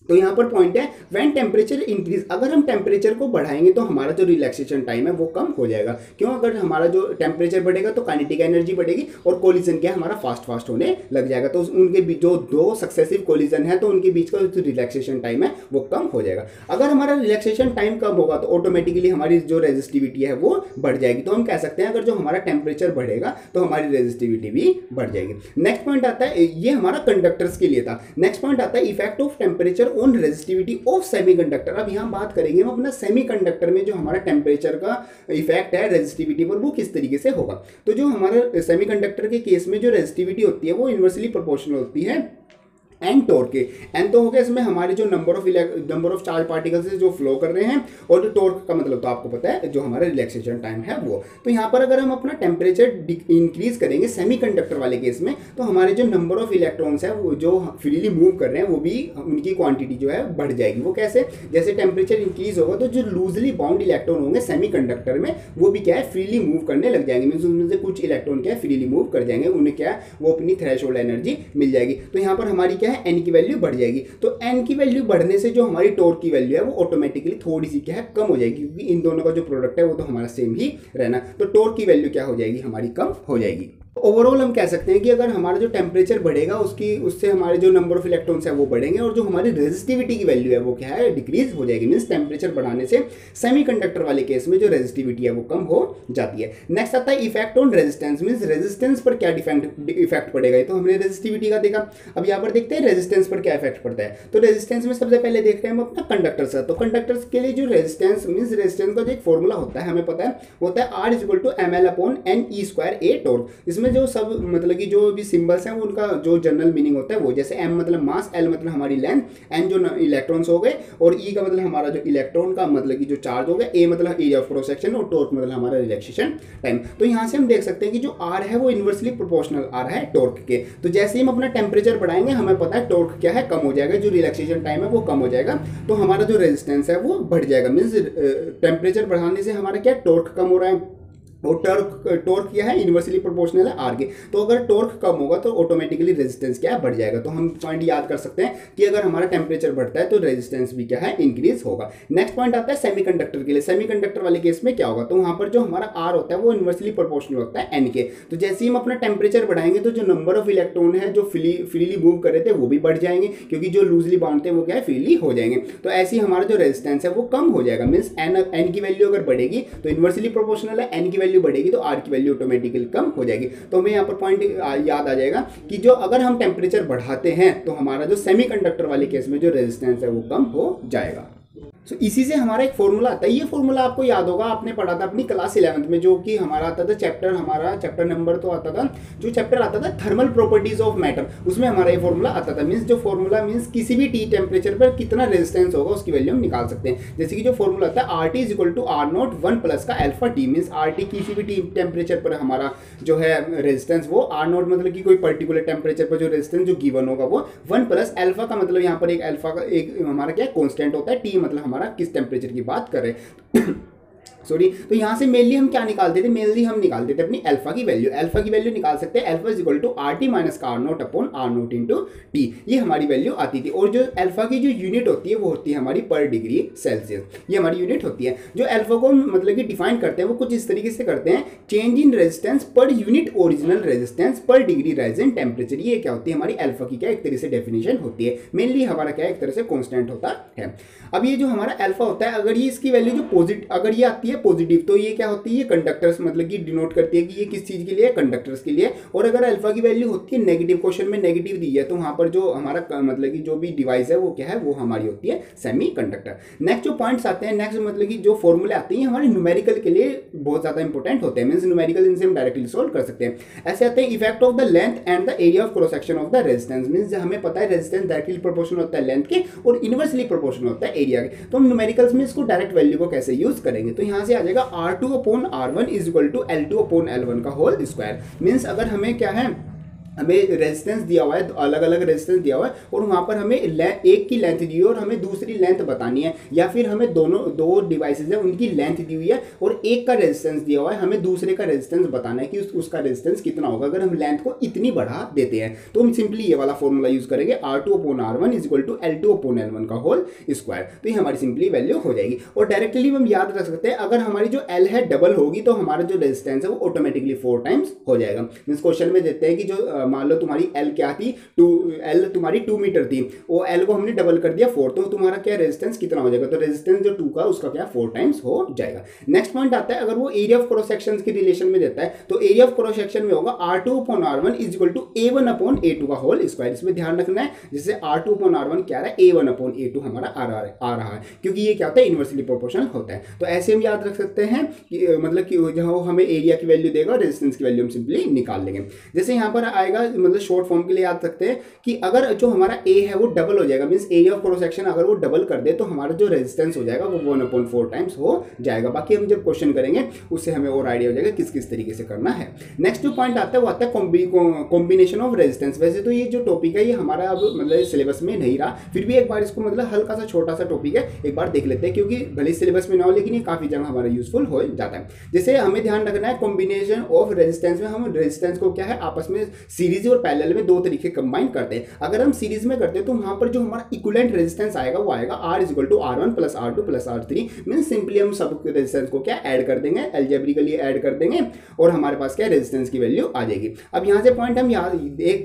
S1: तो यहाँ पर पॉइंट है व्हेन टेम्परेचर इंक्रीज, अगर हम टेम्परेचर को बढ़ाएंगे तो हमारा जो रिलैक्सेशन टाइम है वो कम हो जाएगा। क्यों? अगर हमारा जो टेम्परेचर बढ़ेगा तो काइनेटिक एनर्जी बढ़ेगी और कोलिजन क्या है हमारा फास्ट होने लग जाएगा। तो उनके बीच जो दो सक्सेसिव कोलिजन है तो उनके बीच का जो रिलैक्सेशन टाइम है वो कम हो जाएगा। अगर हमारा रिलैक्सेशन टाइम कम होगा तो ऑटोमेटिकली हमारी जो रेजिस्टिविटी है वो बढ़ जाएगी। तो हम कह सकते हैं अगर जो हमारा टेम्परेचर बढ़ेगा तो हमारी रेजिस्टिविटी भी बढ़ जाएगी। नेक्स्ट पॉइंट आता है, ये हमारा कंडक्टर्स के लिए था। नेक्स्ट पॉइंट आता है effect of temperature on resistivity of semiconductor. अब यहाँ बात करेंगे हम अपना सेमीकंडक्टर में जो हमारा टेम्परेचर का इफेक्ट है रेजिस्टिविटी पर वो किस तरीके से होगा। तो जो हमारा सेमीकंडक्टर के केस में जो रेजिस्टिविटी होती है वो इन्वर्सली प्रोपोर्शनल होती है एन टॉर्क के। एन तो हो गया इसमें हमारे जो नंबर ऑफ चार्ज पार्टिकल्स जो फ्लो कर रहे हैं, और जो टॉर्क का मतलब तो आपको पता है जो हमारा रिलैक्सेशन टाइम है वो। तो यहाँ पर अगर हम अपना टेम्परेचर इंक्रीज करेंगे सेमीकंडक्टर वाले केस में तो हमारे जो नंबर ऑफ इलेक्ट्रॉन्स है वो जो फ्रीली मूव कर रहे हैं वो भी उनकी क्वांटिटी जो है बढ़ जाएगी। वो कैसे? जैसे टेम्परेचर इंक्रीज होगा तो जो लूजली बाउंड इलेक्ट्रॉन होंगे सेमीकंडक्टर में वो भी क्या है फ्रीली मूव करने लग जाएंगे। मीन्स उनमें से कुछ इलेक्ट्रॉन क्या है फ्रीली मूव कर जाएंगे, उन्हें क्या है वो अपनी थ्रेशोल्ड एनर्जी मिल जाएगी। तो यहाँ पर हमारी क्या है एन की वैल्यू बढ़ जाएगी। तो एन की वैल्यू बढ़ने से जो हमारी टॉर्क की वैल्यू है वो ऑटोमेटिकली थोड़ी सी क्या है कम हो जाएगी, क्योंकि इन दोनों का जो प्रोडक्ट है वो तो हमारा सेम ही रहना। तो टॉर्क की वैल्यू क्या हो जाएगी हमारी कम हो जाएगी। ओवरऑल हम कह सकते हैं कि अगर हमारा जो टेम्परेचर बढ़ेगा उससे हमारे जो नंबर ऑफ इलेक्ट्रॉन्स है वो बढ़ेंगे और जो हमारी रेजिस्टिविटी की वैल्यू है वो क्या है डिक्रीज हो जाएगी। मींस टेम्परेचर बढ़ाने से सेमीकंडक्टर वाले केस में जो रेजिस्टिविटी है वो कम हो जाती है। नेक्स्ट आता है effect on resistance. Means resistance पर क्या इफेक्ट पड़ेगा। तो हमने रेजिस्टिविटी का देखा, अब यहाँ पर देखते हैं रेजिस्टेंस पर क्या इफेक्ट पड़ता है। तो रेजिस्टेंस में सबसे पहले देख रहे हैं हम अपना कंडक्टर्स है। तो कंडक्टर्स के लिए जो रेजिस्टेंस मींस रेजिस्टेंस का जो एक फॉर्मूला होता है हमें पता है होता है R = ml/ne²A टॉर्क। इसमें जो सब मतलब कि जो भी सिंबल्स हैं वो उनका जो जनरल मीनिंग होता है वो, जैसे m मतलब मास, l मतलब हमारी लेंथ, n जो इलेक्ट्रॉन्स हो गए, और e का मतलब हमारा जो इलेक्ट्रॉन का मतलब कि जो चार्ज हो गया, a मतलब एरिया ऑफ क्रॉस सेक्शन, और टॉर्क मतलब हमारा रिलैक्सेशन टाइम। तो यहाँ से हम देख सकते हैं कि जो r है वो इन्वर्सली प्रोपोर्शनल r है टॉर्क के। तो जैसे ही हम अपना टेम्परेचर बढ़ाएंगे हमें पता है टॉर्क क्या है कम हो जाएगा, जो रिलैक्सेशन टाइम है वो कम हो जाएगा, तो हमारा जो रेजिस्टेंस है वो बढ़ जाएगा। मीन्स टेम्परेचर बढ़ाने से हमारा क्या टॉर्क कम हो रहा है, और टॉर्क क्या है इन्वर्सली प्रोपोर्शनल है आर के। तो अगर टॉर्क कम होगा तो ऑटोमेटिकली रेजिस्टेंस क्या है बढ़ जाएगा। तो हम पॉइंट याद कर सकते हैं कि अगर हमारा टेम्परेचर बढ़ता है तो रेजिस्टेंस भी क्या है इंक्रीज होगा। नेक्स्ट पॉइंट आता है सेमीकंडक्टर के लिए। सेमीकंडक्टर वाले केस में क्या होगा, तो वहां पर जो हमारा आर होता है वो इन्वर्सली प्रोपोर्शनल होता है एन के। तो जैसे ही हम अपना टेम्परेचर बढ़ाएंगे तो जो नंबर ऑफ इलेक्ट्रॉन है जो फ्रीली मूव कर रहे थे वो भी बढ़ जाएंगे, क्योंकि जो लूजली बाउंड थे वो क्या है फ्रीली हो जाएंगे। तो ऐसे ही हमारा जो रेजिस्टेंस है वो कम हो जाएगा। मीन्स एन की वैल्यू अगर बढ़ेगी तो इन्वर्सली प्रोपोर्शनल है, एन की वैल्यू बढ़ेगी तो आर वैल्यू ऑटोमेटिकली कम हो जाएगी। तो हमें यहाँ पर पॉइंट याद आ जाएगा कि जो अगर हम टेम्परेचर बढ़ाते हैं तो हमारा जो सेमीकंडक्टर वाले केस में जो रेजिस्टेंस है वो कम हो जाएगा। तो इसी से हमारा एक फॉर्मूला आता है। ये फॉर्मूला आपको याद होगा, आपने पढ़ा था अपनी क्लास 11th में, जो कि हमारा आता था चैप्टर नंबर तो आता था, जो चैप्टर आता था थर्मल प्रॉपर्टीज ऑफ मैटर, उसमें हमारा ये फॉर्मूला आता था। मींस जो फॉर्मूला मींस किसी भी टी टेम्परेचर पर कितना रेजिस्टेंस होगा उसकी वैल्यू हम निकाल सकते हैं। जैसे कि जो फॉर्मूला आता है RT = R0 1 प्लस का अल्फा टी। मींस RT किसी भी टी टेम्परेचर पर हमारा जो है रेजिस्टेंस वो R0 मतलब कि कोई पर्टिकुलर टेम्परेचर पर जो रेजिस्टेंस जो गिवन होगा वो 1 प्लस अल्फा का मतलब यहाँ पर एक अल्फा का एक हमारा क्या कॉन्स्टेंट होता है, टी मतलब हमारा किस टेम्परेचर की बात कर रहे हैं सॉरी। तो यहाँ से मेनली हम क्या निकालते थे, मेनली हम निकालते थे अपनी अल्फा की वैल्यू। अल्फा की वैल्यू निकाल सकते हैं, अल्फा = RT - R0/R0 × T, ये हमारी वैल्यू आती थी। और जो अल्फा की जो यूनिट होती है वो होती है हमारी पर डिग्री सेल्सियस, ये हमारी यूनिट होती है। जो अल्फा को मतलब कि डिफाइन करते हैं वो कुछ इस तरीके से करते हैं, change in resistance per unit original resistance पर डिग्री राइज इन टेम्परेचर। ये क्या होती है हमारी अल्फा की क्या एक तरह से डेफिनेशन होती है। मेनली हमारा क्या एक तरह से कॉन्स्टेंट होता है। अब ये जो हमारा अल्फा होता है अगर ये इसकी वैल्यू जो पॉजिटिव अगर ये आती है पॉजिटिव तो ये क्या होती है ये कंडक्टर्स मतलब कि डिनोट करती है कि ये किस चीज के लिए कंडक्टर्स के लिए। और अगर अल्फा की वैल्यू होती है नेगेटिव, क्वेश्चन में नेगेटिव दी है तो वहां पर जो हमारा मतलब कि जो भी डिवाइस है वो क्या है वो हमारी होती है सेमीकंडक्टर। नेक्स्ट जो पॉइंट्स आते हैं, नेक्स्ट मतलब कि जो फॉर्मूले आते हैं हमारे न्यूमेरिकल के लिए बहुत ज्यादा इंपॉर्टेंट होते हैं। मींस न्यूमेरिकल इनसे हम डायरेक्टली सॉल्व कर सकते हैं। ऐसे आते हैं effect of the length and the area of cross section of the resistance. Means हमें पता है रेजिस्टेंस डायरेक्टली प्रोपोर्शनल होता है लेंथ के और इनवर्सली प्रोपोर्शनल होता है एरिया के। तो हम न्यूमेरिकल्स में इसको डायरेक्ट वैल्यू को कैसे यूज करेंगे, तो यहाँ से आ जाएगा R2/R1 = L2/L1 का होल स्क्वायर। मींस अगर हमें क्या है हमें रेजिस्टेंस दिया हुआ है, अलग अलग रेजिस्टेंस दिया हुआ है, और वहाँ पर हमें एक की लेंथ दी हुई है और हमें दूसरी लेंथ बतानी है, या फिर हमें दो डिवाइसेज है उनकी लेंथ दी हुई है और एक का रेजिस्टेंस दिया हुआ है, हमें दूसरे का रेजिस्टेंस बताना है कि उसका रेजिस्टेंस कितना होगा। अगर हम लेंथ को इतनी बढ़ा देते हैं तो हम सिंपली ये वाला फॉर्मूला यूज करेंगे, R2/R1 = L2/L1 का होल स्क्वायर। तो ये हमारी सिंपली वैल्यू हो जाएगी। और डायरेक्टली हम याद रख सकते हैं, अगर हमारी जो L है डबल होगी तो हमारा जो रेजिस्टेंस है वो ऑटोमेटिकली 4 टाइम्स हो जाएगा। मींस क्वेश्चन में देते हैं कि जो मान लो तुम्हारी L क्या थी, L तुम्हारी 2 मीटर थी, वो L को हमने डबल कर दिया 4, तो तुम्हारा क्या रेजिस्टेंस कितना हो जाएगा, तो रेजिस्टेंस जो 2 का उसका क्या 4 टाइम्स हो जाएगा। नेक्स्ट पॉइंट आता है, अगर वो एरिया ऑफ क्रॉस सेक्शन की रिलेशन में देता है तो एरिया ऑफ क्रॉस सेक्शन में होगा R2/R1 = A1/A2 का होल स्क्वायर। इसमें ध्यान रखना है, जैसे R2/R1 क्या रहा है, A1/A2 हमारा आ रहा है, क्योंकि ये क्या होता है, इनवर्सली प्रोपोर्शनल होता है। तो ऐसे हम याद रख सकते हैं कि मतलब कि जहाँ हमें एरिया की वैल्यू देगा, रेजिस्टेंस की वैल्यू हम सिंपली निकाल लेंगे। जैसे यहाँ पर आएगा, मतलब शॉर्ट फॉर्म के लिए याद रखते हैं कि अगर जो हमारा A है वो डबल हो जाएगा, means area of cross section अगर वो डबल कर दे तो हमारा जो रेजिस्टेंस हो जाएगा वो 1/4 टाइम्स हो जाएगा। बाकी हम जब क्वेश्चन करेंगे उससे हमें और आइडिया हो जाएगा किस किस तरीके से करना है। नेक्स्ट जो पॉइंट आता है वो आता है कॉम्बिनेशन ऑफ रेजिस्टेंस। वैसे तो ये जो टॉपिक है ये हमारा अब मतलब सिलेबस में नहीं रहा, फिर भी एक बार इसको मतलब हल्का सा छोटा सा टॉपिक है, एक बार देख लेते हैं, क्योंकि भले सिलेबस में ना हो लेकिन ये काफी जगह हमारा यूजफुल हो जाता है। जैसे हमें ध्यान रखना है, कॉम्बिनेशन ऑफ रेजिस्टेंस में हम रेजिस्टेंस को क्या है आपस में सीरीज और पैरेलल में दो तरीके कंबाइन करते हैं। अगर हम सीरीज में करते हैं तो वहां पर जो हमारा इक्विवेलेंट रेजिस्टेंस आएगा वो आएगा R = R1 + R2 + R3। Mean simply हम सब रेजिस्टेंस को क्या ऐड कर देंगे, एल्जेब्रिकली ऐड कर देंगे और हमारे पास क्या रेजिस्टेंस की वैल्यू आ जाएगी। अब यहाँ से एक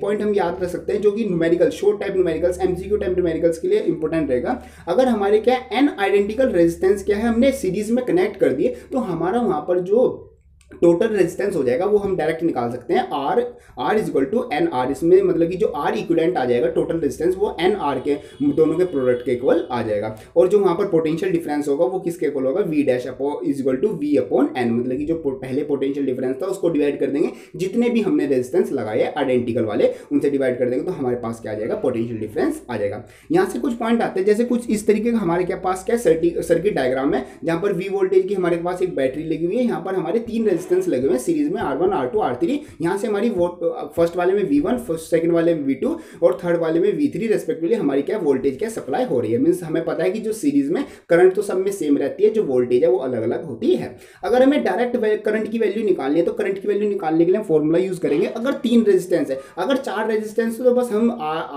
S1: पॉइंट हम याद रख सकते हैं जो कि numerical short type numericals, MCQ type numericals के लिए इंपॉर्टेंट रहेगा। अगर हमारे क्या n आइडेंटिकल रेजिस्टेंस क्या है हमने सीरीज में कनेक्ट कर दिए तो हमारा वहां पर जो टोटल रेजिस्टेंस हो जाएगा वो हम डायरेक्ट निकाल सकते हैं, R = NR। इसमें मतलब कि जो R इक्विवेलेंट आ जाएगा टोटल रेजिस्टेंस वो NR के दोनों के प्रोडक्ट के इक्वल आ जाएगा। और जो वहां पर पोटेंशियल डिफरेंस होगा वो किसके इक्वल होगा, V' = V/N। मतलब कि जो पहले पोटेंशियल डिफरेंस था उसको डिवाइड कर देंगे, जितने भी हमने रेजिस्टेंस लगाए आइडेंटिकल वाले उनसे डिवाइड कर देंगे तो हमारे पास क्या आ जाएगा, पोटेंशियल डिफरेंस आ जाएगा। यहाँ से कुछ पॉइंट आते हैं, जैसे कुछ इस तरीके का हमारे के पास क्या सर्किट डायग्राम है, जहां पर V वोल्टेज की हमारे पास एक बैटरी लगी हुई है, यहाँ पर हमारे 3 रेजिस्टेंस लगे हुए हैं सीरीज में, R1 R2 R3। यहां से हमारी फर्स्ट वाले में V1, सेकंड वाले में V2 और थर्ड वाले में V3 रेस्पेक्टिवली हमारी क्या वोल्टेज क्या सप्लाई हो रही है। मींस हमें पता है कि जो सीरीज में करंट तो सब में सेम रहती है, जो वोल्टेज है वो अलग अलग होती है। अगर हमें डायरेक्ट करंट की वैल्यू निकालनी है तो करंट की वैल्यू निकालने के लिए फॉर्मूला यूज करेंगे। अगर 3 रेजिस्टेंस है, अगर 4 रेजिस्टेंस तो बस हम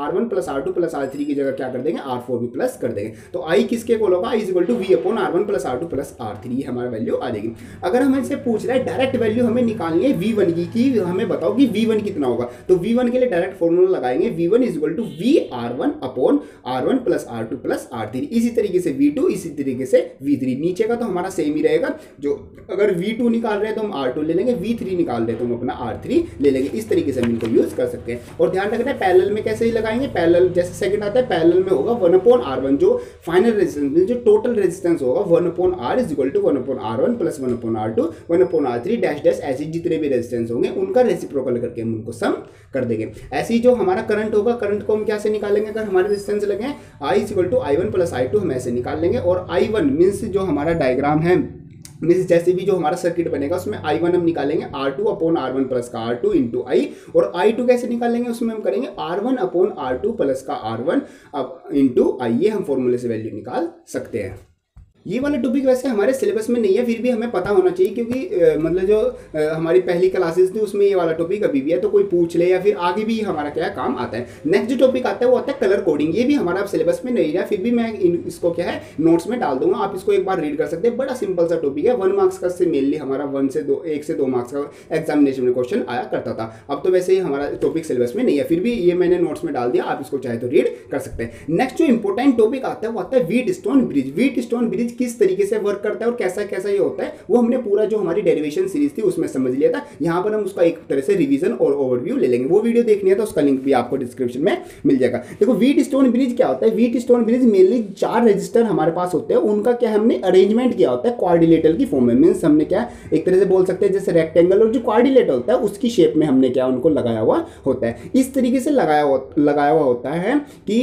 S1: R1 + R2 + R3 की जगह क्या कर देंगे, R4 भी प्लस कर देंगे। तो I किसके इक्वल होगा, I = V/R1 + R2 + R3 हमारा वैल्यू आ जाएगी। अगर हमें से पूछ रहा है डायरेक्ट वैल्यू हमें निकालनी है V1 की, कि हमें बताओ कि V1 कितना होगा, तो V1 के लिए डायरेक्ट फॉर्मूला लगाएंगे, V1 = VR1/R1 + R2 + R3। इसी तरीके से V2, इसी तरीके से V3। नीचे का तो हमारा सेम ही रहेगा, जो अगर V2 निकाल रहे हैं तो हम R2 ले लेंगे, V3 निकाल रहे हैं तो हम अपना R3 ले लेंगे। इस तरीके से हम इनको यूज कर सकते हैं। और ध्यान रखना है पैरेलल में कैसे ही लगाएंगे, पैरेलल जैसे सेकंड आता है पैरेलल में होगा 1/R1, जो फाइनल रेजिस्टेंस जो टोटल रेजिस्टेंस होगा 1/R = 1/R1 + 1/R2 1/R3 dash ऐसे जितने भी रेजिस्टेंस होंगे उनका रेसिप्रोकल करके हम उनको सम कर देंगे। ऐसे ही जो हमारा करंट होगा, करंट को हम क्या से निकालेंगे, अगर हमारे रेजिस्टेंस लगे I = I1 + I2 हम ऐसे निकाल लेंगे। और I1 मींस जो हमारा डायग्राम है, मींस जैसे भी जो हमारा सर्किट बनेगा उसमें I1 हम निकालेंगे R2/R1 + का R2 × I। और I2 कैसे निकालेंगे, उसमें हम करेंगे R1/R2 + का R1 × I। ये हम फॉर्मूले से वैल्यू निकाल सकते हैं। ये वाला टॉपिक वैसे हमारे सिलेबस में नहीं है, फिर भी हमें पता होना चाहिए, क्योंकि मतलब जो हमारी पहली क्लासेस थी उसमें ये वाला टॉपिक अभी भी है, तो कोई पूछ ले या फिर आगे भी हमारा क्या काम आता है। नेक्स्ट जो टॉपिक आता है वो आता है कलर कोडिंग। ये भी हमारा सिलेबस में नहीं है, फिर भी मैं इसको क्या है नोट्स में डाल दूंगा, आप इसको एक बार रीड कर सकते हैं। बड़ा सिंपल सा टॉपिक है, 1 मार्क्स का से मेनली हमारा 1 से 2 मार्क्स का एग्जामिनेशन में क्वेश्चन आया करता था। अब तो वैसे ही हमारा टॉपिक सिलेबस में नहीं है, फिर भी ये मैंने नोट्स में डाल दिया, आप इसको चाहे तो रीड कर सकते हैं। नेक्स्ट जो इंपॉर्टेंट टॉपिक आता है वो आता है व्हीटस्टोन ब्रिज। व्हीटस्टोन ब्रिज किस तरीके से करता है और कैसा कैसा ये होता है वो हमने पूरा जो हमारी डेरिवेशन सीरीज थी उसमें समझ लिया था। यहां पर हम उसका एक तरह से रिवीजन और ओवरव्यू ले लेंगे। वो वीडियो देखनी है तो उसका लिंक भी आपको डिस्क्रिप्शन में मिल जाएगा। देखो व्हीटस्टोन ब्रिज क्या होता है, व्हीटस्टोन ब्रिज मेनली 4 रजिस्टर हमारे पास होते हैं, उनका क्या हमने अरेंजमेंट किया होता है क्वाड्रिलेटरल की फॉर्म में। मींस हमने क्या एक तरह से बोल सकते हैं जैसे रेक्टेंगल और जो क्वाड्रिलेटर होता है उसकी शेप में हमने क्या उनको लगाया हुआ होता है। इस तरीके से लगाया हुआ होता है कि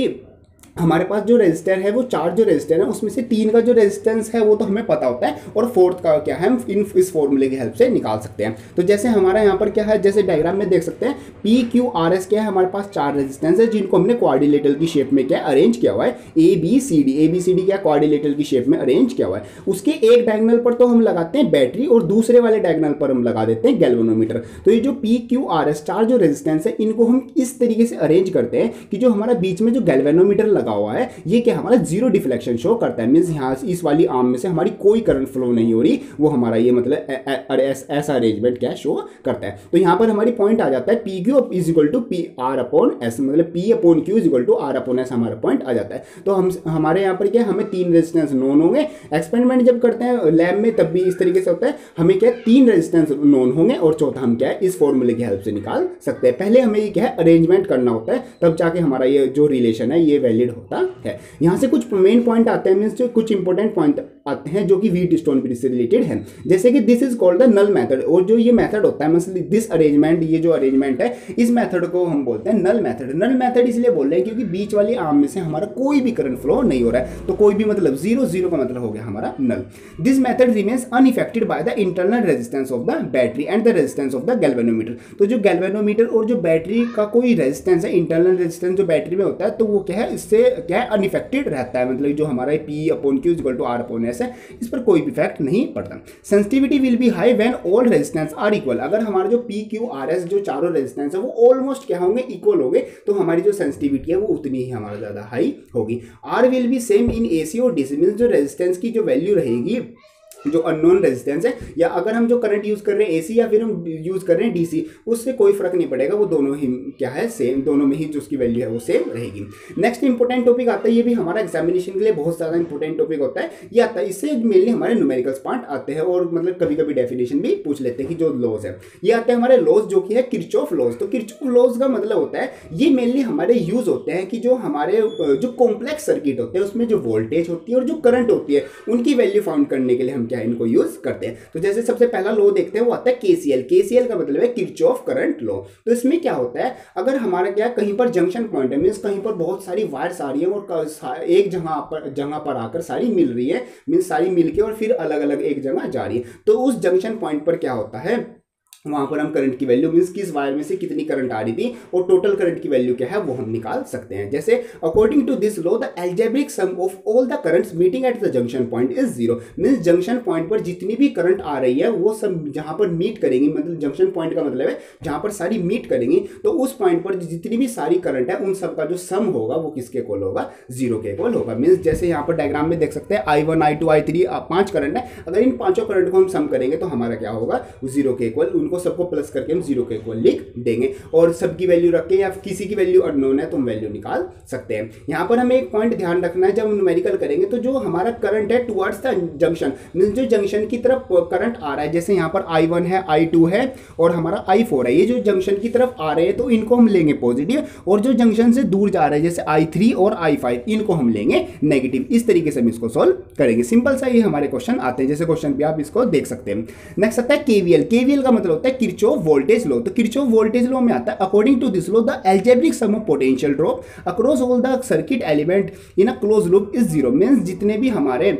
S1: हमारे पास जो रेजिस्टर है वो 4 जो रेजिस्टर है उसमें से 3 का जो रेजिस्टेंस है वो तो हमें पता होता है, और फोर्थ का क्या है हम इस फॉर्मूले की हेल्प से निकाल सकते हैं। तो जैसे हमारा यहाँ पर क्या है, जैसे डायग्राम में देख सकते हैं पी क्यू आर एस क्या है, हमारे पास 4 रेजिस्टेंस है जिनको हमने क्वाड्रिलेटरल की शेप में क्या अरेंज किया हुआ है, ए बी सी डी क्या क्वाड्रिलेटरल की शेप में अरेंज किया हुआ है। उसके एक डायगोनल पर तो हम लगाते हैं बैटरी और दूसरे वाले डायगोनल पर हम लगा देते हैं गैल्वेनोमीटर। तो ये जो पी क्यू आर एस 4 जो रेजिस्टेंस है इनको हम इस तरीके से अरेंज करते हैं कि जो हमारा बीच में जो गैल्वेनोमीटर लगा हुआ है ये क्या हमारा जीरो डिफ्लेक्शन शो करता है, मींस यहाँ इस वाली आर्म में से हमारी कोई करंट फ्लो नहीं हो रही, वो हमारा ये मतलब ऐसा अरेंजमेंट क्या शो करता है। तो यहाँ पर हमारी पॉइंट आ जाता है P Q is equal to P R upon S, मतलब P upon Q is equal to R upon S हमारा पॉइंट आ जाता है। तो हम हमारे यहाँ पर क्या हमें 3 रेजिस्टेंस नोन होंगे, एक्सपेरिमेंट जब करते हैं लैब में तब भी इस तरीके से होता है, हमें क्या 3 रेजिस्टेंस नोन होंगे और चौथा हम क्या है इस फॉर्मूले की हेल्प से निकाल सकते हैं। पहले हमें ये क्या है अरेंजमेंट करना होता है, तब जाके हमारा ये जो रिलेशन है ये वैलिड होता है। यहाँ से कुछ मेन पॉइंट आते हैं, मींस कुछ इंपॉर्टेंट पॉइंट आते हैं जो कि व्हीटस्टोन ब्रिज से रिलेटेड है, जैसे कि this is called the null method. और जो ये मेथड होता है मतलब दिस अरेंजमेंट, ये जो अरेंजमेंट है इस मेथड को हम बोलते हैं नल मेथड। नल मेथड इसलिए बोल रहे हैं क्योंकि बीच वाली आर्म में से हमारा कोई भी करंट फ्लो नहीं हो रहा है, तो कोई भी मतलब 0 0 का मतलब हो गया हमारा null. This method remains unaffected by the internal resistance of the battery and the resistance of the galvanometer. तो जो गैल्वेनोमीटर और जो बैटरी का कोई रेजिस्टेंस है, इंटरनल रेजिस्टेंस जो बैटरी में होता है, तो वो क्या है इससे क्या है अनइफेक्टेड रहता है, मतलब जो हमारा P upon Q equal to R upon S है इस पर कोई भी इफेक्ट नहीं पड़ता। Sensitivity will be high when all resistance are equal. अगर हमारा जो पी क्यू आर एस जो चारों रेजिस्टेंस है वो ऑलमोस्ट क्या होंगे इक्वल होंगे, तो हमारी जो सेंसिटिविटी है वो उतनी ही हमारा ज्यादा हाई होगी। R will be same in AC और डीसी, मींस जो रेजिस्टेंस की जो वैल्यू रहेगी जो अननोन रेजिस्टेंस है, या अगर हम जो करंट यूज कर रहे हैं एसी या फिर हम यूज कर रहे हैं डीसी, उससे कोई फर्क नहीं पड़ेगा, वो दोनों ही क्या है सेम, दोनों में ही जो उसकी वैल्यू है वो सेम रहेगी। नेक्स्ट इंपॉर्टेंट टॉपिक आता है, ये भी हमारा एग्जामिनेशन के लिए बहुत ज्यादा इंपॉर्टेंट टॉपिक होता है, ये आता है इससे मेनली हमारे न्यूमेरिकल्स पार्ट आते हैं और मतलब कभी कभी डेफिनेशन भी पूछ लेते हैं कि जो लॉज है ये आते हैं हमारे लॉज जो कि है किरचॉफ लॉज। तो किरचॉफ लॉज का मतलब होता है ये मेनली हमारे यूज होते हैं कि जो हमारे जो कॉम्प्लेक्स सर्किट होते हैं उसमें जो वोल्टेज होती है और जो करंट होती है उनकी वैल्यू फाउंड करने के लिए हम क्या इनको यूज करते हैं। तो जैसे सबसे पहला लॉ देखते हैं वो आता है केसीएल। केसीएल का मतलब है किरचॉफ करंट लॉ। तो इसमें क्या होता है, अगर हमारा क्या कहीं पर जंक्शन पॉइंट है, मींस कहीं पर बहुत सारी वायर्स आ रही है और एक जगह पर आकर सारी मिल रही है, मींस सारी मिलके और फिर अलग अलग एक जगह जा रही है, तो उस जंक्शन पॉइंट पर क्या होता है वहां पर हम करंट की वैल्यू मींस किस वायर में से कितनी करंट आ रही थी और टोटल करंट की वैल्यू क्या है वो हम निकाल सकते हैं। जैसे according to this law the algebraic sum of all the currents meeting at the junction point is 0, means junction point पर जितनी भी करंट आ रही है वो सब जहां पर मीट करेंगी, मतलब जंक्शन पॉइंट का मतलब है जहां पर सारी मीट करेंगी, तो उस पॉइंट पर जितनी भी सारी करंट है उन सब का जो सम होगा वो किसके इक्वल होगा, 0 के इक्वल होगा। मींस जैसे यहाँ पर डायग्राम में देख सकते हैं I1 I2 I3 5 करंट है, अगर इन पांचों करंट को हम सम करेंगे तो हमारा क्या होगा 0 के इक्वल, उनको सबको प्लस करके हम 0 के इक्वल लिख देंगे और सबकी वैल्यू रख के या किसी की वैल्यू अननोन है तो हम वैल्यू निकाल सकते हैं। यहां पर हमें एक पॉइंट ध्यान रखना है, जब हम न्यूमेरिकल करेंगे तो जो हमारा करंट है टुवर्ड्स द जंक्शन, मींस जो जंक्शन की तरफ करंट आ रहा है, जैसे यहां पर I1 है I2 है और हमारा I4 है, ये जो जंक्शन की तरफ आ रहे हैं तो इनको हम लेंगे पॉजिटिव, और जो जंक्शन से दूर जा रहे हैं जैसे I3 और I5 इनको हम लेंगे नेगेटिव। इस तरीके से हम इसको सॉल्व करेंगे। सिंपल सा ये हमारे क्वेश्चन आते हैं, जैसे क्वेश्चन पे आप इसको देख सकते हैं। नेक्स्ट आता है केवीएल। केवीएल का मतलब होता है किरचॉफ वोल्टेज लॉ। तो किरचॉफ वोल्टेज लॉ में आता है according to this law the algebraic sum of potential drop across all the circuit element in a close loop is 0, means जितने भी हमारे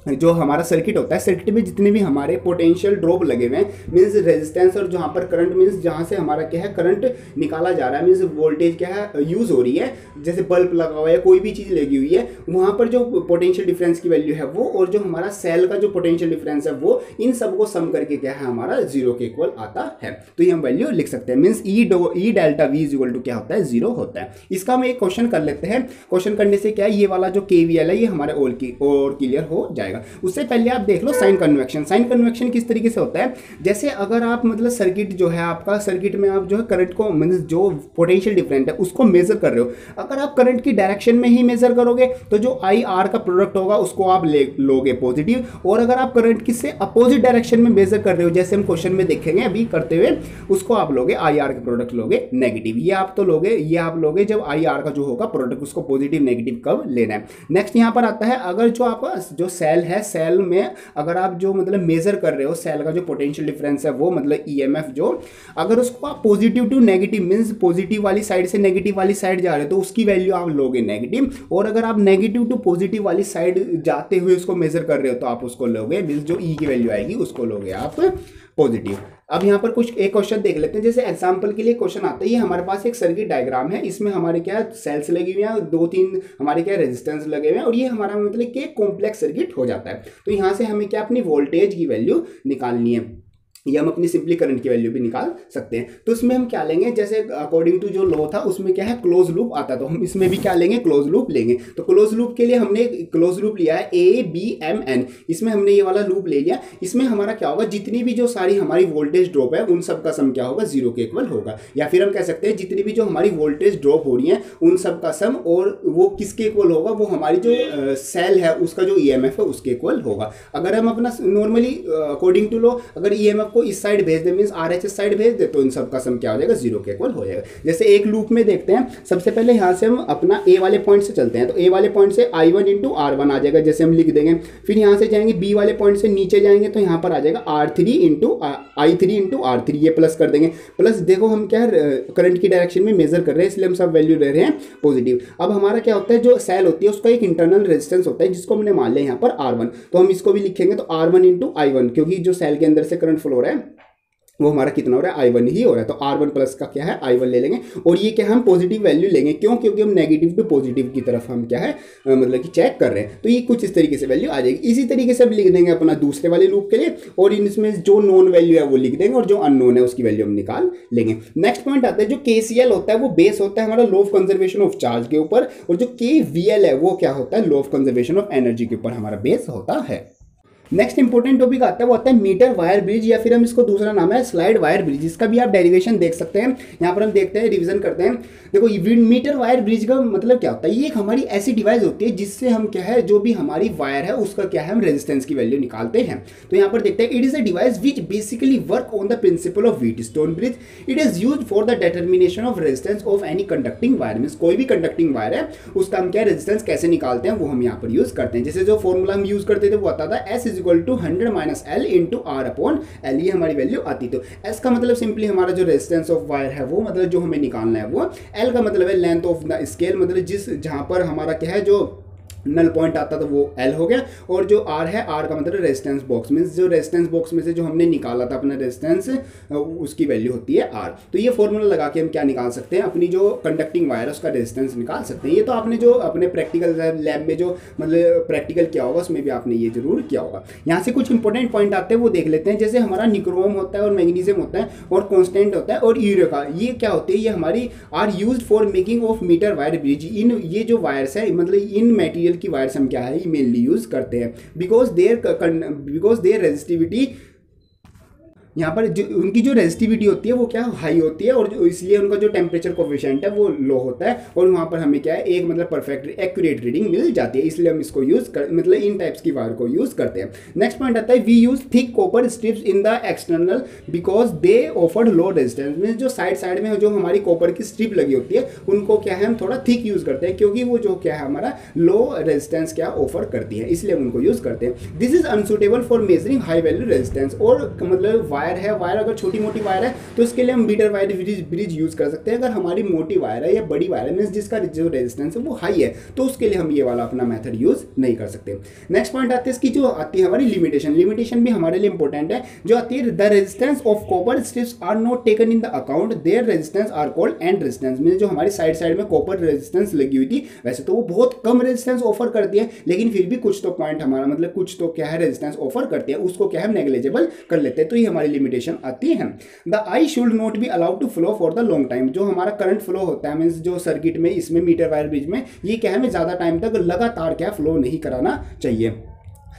S1: जो हमारा सर्किट होता है, सर्किट में जितने भी हमारे पोटेंशियल ड्रॉप लगे हुए हैं, मींस रेजिस्टेंस और जहां पर करंट, मींस जहां से हमारा क्या है करंट निकाला जा रहा है, मींस वोल्टेज क्या है यूज हो रही है, जैसे बल्ब लगा हुआ है कोई भी चीज लगी हुई है, वहां पर जो पोटेंशियल डिफरेंस की वैल्यू है वो और जो हमारा सेल का जो पोटेंशियल डिफरेंस है वो, इन सबको सम करके क्या है हमारा 0 के इक्वल आता है। तो ये हम वैल्यू लिख सकते हैं, means E delta V is equal to क्या होता है 0 होता है। इसका हम एक क्वेश्चन कर लेते हैं। क्वेश्चन करने से क्या है ये वाला जो केवीएल है ये हमारे और क्लियर हो जाएगा। उससे पहले आप देख लो साइन कन्वेक्शन। साइन कन्वेक्शन किस तरीके से होता है, जैसे अगर आप मतलब सर्किट जो है आपका, सर्किट में आप जो है करंट को मतलब जो पोटेंशियल डिफरेंट है उसको मेजर कर रहे हो, अगर आप करंट की डायरेक्शन में ही मेजर करोगे तो जो आई आर का प्रोडक्ट होगा उसको आप लोगे पॉजिटिव, और अगर आप करंट की से अपोजिट डायरेक्शन में मेजर कर रहे हो जैसे हम क्वेश्चन में देखेंगे अभी करते हुए, उसको आप लोगे आई आर का प्रोडक्ट लोगे नेगेटिव। ये आप तो लोगे, ये आप लोगे जब आई आर का जो होगा प्रोडक्ट उसको पॉजिटिव नेगेटिव कब लेना है। नेक्स्ट यहाँ पर आता है अगर जो आपका जो सेल है, सेल में अगर आप जो मतलब मेजर कर रहे हो सेल का जो पोटेंशियल डिफरेंस है वो मतलब ईएमएफ जो, अगर उसको आप positive to negative means positive वाली साइड से नेगेटिव वाली साइड जा रहे हो तो उसकी वैल्यू आप लोगे नेगेटिव, और अगर आप नेगेटिव टू पॉजिटिव वाली साइड जाते हुए उसको मेजर कर रहे हो तो आप उसको लोगे मींस जो ई की वैल्यू आएगी उसको लोगे आप पॉजिटिव। अब यहाँ पर कुछ एक क्वेश्चन देख लेते हैं। जैसे एग्जांपल के लिए क्वेश्चन आता है, ये हमारे पास एक सर्किट डायग्राम है, इसमें हमारे क्या सेल्स लगी हुई हैं, 2-3 हमारे क्या रेजिस्टेंस लगे हुए हैं, और ये हमारा मतलब कि कॉम्प्लेक्स सर्किट हो जाता है। तो यहाँ से हमें क्या अपनी वोल्टेज की वैल्यू निकालनी है, या हम अपनी सिंपली करंट की वैल्यू भी निकाल सकते हैं। तो इसमें हम क्या लेंगे, जैसे अकॉर्डिंग टू जो लॉ था उसमें क्या है क्लोज लूप आता, तो हम इसमें भी क्या लेंगे क्लोज लूप लेंगे। तो क्लोज लूप के लिए हमने क्लोज लूप लिया है ABMN, इसमें हमने ये वाला लूप ले लिया। इसमें हमारा क्या होगा, जितनी भी जो सारी हमारी वोल्टेज ड्रॉप है उन सब का सम क्या होगा, 0 के इक्वल होगा। या फिर हम कह सकते हैं जितनी भी जो हमारी वोल्टेज ड्रॉप हो रही है उन सब का सम, और वो किसके इक्वल होगा, वो हमारी जो सेल है उसका जो EMF है उसके इक्वल होगा। अगर हम अपना नॉर्मली अकॉर्डिंग टू लॉ अगर EMF को इस साइड भेज दे मींस RHS साइड भेज दे तो इन सब का सम क्या हो जाएगा, 0 के इक्वल हो जाएगा। जैसे एक लूप में देखते हैं, सबसे पहले यहाँ से हम अपना A वाले पॉइंट से चलते हैं, तो A वाले पॉइंट से I1 इंटू R1 आ जाएगा, जैसे हम लिख देंगे। फिर यहाँ से जाएंगे B वाले पॉइंट से नीचे जाएंगे तो यहाँ पर आ जाएगा I3 इंटू R3, ये प्लस कर देंगे। प्लस देखो हम क्या करंट की डायरेक्शन में मेजर कर रहे हैं इसलिए हम सब वैल्यू ले रहे हैं पॉजिटिव। अब हमारा क्या होता है, जो सेल होती है उसका एक इंटरनल रेजिस्टेंस होता है जिसको हमने मान लिया यहाँ पर R1, तो हम इसको भी लिखेंगे तो R1 इंटू I1, क्योंकि जो सेल के अंदर से करंट फ्लो हो रहा है वो हमारा कितना हो रहा है, I1 ही हो रहा है, तो R1 प्लस का क्या है I1 ले लेंगे। और ये क्या हम पॉजिटिव वैल्यू लेंगे, क्यों, क्योंकि हम नेगेटिव टू पॉजिटिव की तरफ हम क्या है मतलब कि चेक कर रहे हैं। तो ये कुछ इस तरीके से वैल्यू आ जाएगी। इसी तरीके से हम लिख देंगे अपना दूसरे वाले लूप के लिए, और इसमें जो नोन वैल्यू है वो लिख देंगे और जो अननोन है उसकी वैल्यू हम निकाल लेंगे। नेक्स्ट पॉइंट आता है, जो KCL होता है वो बेस होता है हमारा law of conservation of charge के ऊपर, और जो KVL है वो क्या होता है, law of conservation of energy के ऊपर हमारा बेस होता है। नेक्स्ट इंपॉर्टेंट टॉपिक आता है वो आता है मीटर वायर ब्रिज, या फिर हम इसको दूसरा नाम है स्लाइड वायर ब्रिज। इसका भी आप डेरिवेशन देख सकते हैं। यहाँ पर हम देखते हैं, रिवीजन करते हैं। देखो मीटर वायर ब्रिज का मतलब क्या होता है, ये एक हमारी ऐसी डिवाइस होती है जिससे हम क्या है जो भी हमारी वायर है उसका क्या है हम रेजिस्टेंस की वैल्यू निकालते हैं। तो यहाँ पर देखते हैं, it is a device which basically work on the principle of Wheatstone bridge. It is used for the determination of resistance of any conducting wire. Means कोई भी कंडक्टिंग वायर है उसका हम क्या रेजिस्टेंस कैसे निकालते हैं वो हम यहाँ पर यूज करते हैं। जैसे जो फॉर्मूला हम यूज करते थे वो आता था S is equal to 100 minus L into R upon L, ये हमारी वैल्यू आती। तो S का मतलब सिंपली हमारा जो रेजिस्टेंस ऑफ वायर है वो मतलब जो हमें निकालना है वो, L का मतलब है लेंथ ऑफ द स्केल, मतलब जिस जहां पर हमारा क्या है जो नल पॉइंट आता था वो L हो गया, और जो R है R का मतलब रेजिस्टेंस बॉक्स, मींस जो रेजिस्टेंस बॉक्स में से जो हमने निकाला था अपना रेजिस्टेंस उसकी वैल्यू होती है R। तो ये फॉर्मूला लगा के हम क्या निकाल सकते हैं, अपनी जो कंडक्टिंग वायर है उसका रेजिस्टेंस निकाल सकते हैं। ये तो आपने जो अपने प्रैक्टिकल लैब में जो मतलब प्रैक्टिकल किया होगा उसमें भी आपने ये जरूर किया होगा। यहाँ से कुछ इंपॉर्टेंट पॉइंट आते हैं वो देख लेते हैं। जैसे हमारा निक्रोम होता है और मैग्नीशियम होता है और कॉन्स्टेंट होता है और यूरेका, ये क्या होते हैं, ये हमारी R use for making of meter wire bridge. इन ये जो वायर्स है मतलब इन मटेरियल की वायर्स हम क्या है मेनली यूज करते हैं, बिकॉज देयर रेजिस्टिविटी, यहाँ पर जो उनकी जो रेजिस्टिविटी होती है वो क्या हाई होती है, और इसलिए उनका जो टेम्परेचर कोफिशिएंट है वो लो होता है, और वहाँ पर हमें क्या है एक मतलब परफेक्ट एक्यूरेट रीडिंग मिल जाती है, इसलिए हम इसको यूज कर मतलब इन टाइप्स की वायर को यूज करते हैं। नेक्स्ट पॉइंट आता है, we use thick copper strips in the external because they offered low resistance. Means जो साइड में जो हमारी कॉपर की स्ट्रिप लगी होती है उनको क्या है हम थोड़ा थिक यूज करते हैं, क्योंकि वो जो क्या है हमारा लो रेजिस्टेंस क्या ऑफर करती है, इसलिए हम उनको यूज करते हैं। This is unsuitable for measuring high value resistance. और मतलब वायर अगर छोटी मोटी वायर है तो इसके लिए हम मीटर वायर ब्रिज यूज कर सकते हैं। अगर हमारी मोटी वायर है या बड़ी वायर है मींस जिसका जो रेजिस्टेंस है वो हाई है तो उसके लिए हम ये वाला अपना मेथड यूज नहीं कर सकते। नेक्स्ट पॉइंट आती है इसकी जो आती है हमारी लिमिटेशन भी हमारे लिए इंपॉर्टेंट है। जो आती है the resistance of copper strips are not taken in the account, their resistance are called end resistance. Means जो हमारी साइड में कॉपर रेजिस्टेंस लगी हुई थी वैसे तो वो बहुत कम रेजिस्टेंस ऑफर करती है, लेकिन फिर भी कुछ तो पॉइंट हमारा मतलब कुछ तो क्या है रेजिस्टेंस ऑफर करती है, उसको क्या है नेग्लिजिबल कर लेते हैं, तो ये हमारी लिमिटेशन आती है। The I should not be allowed to flow for the long time. जो हमारा करंट फ्लो होता है मींस जो सर्किट में इसमें मीटर वायर ब्रिज में ये क्या है ज्यादा टाइम तक लगातार क्या फ्लो नहीं कराना चाहिए।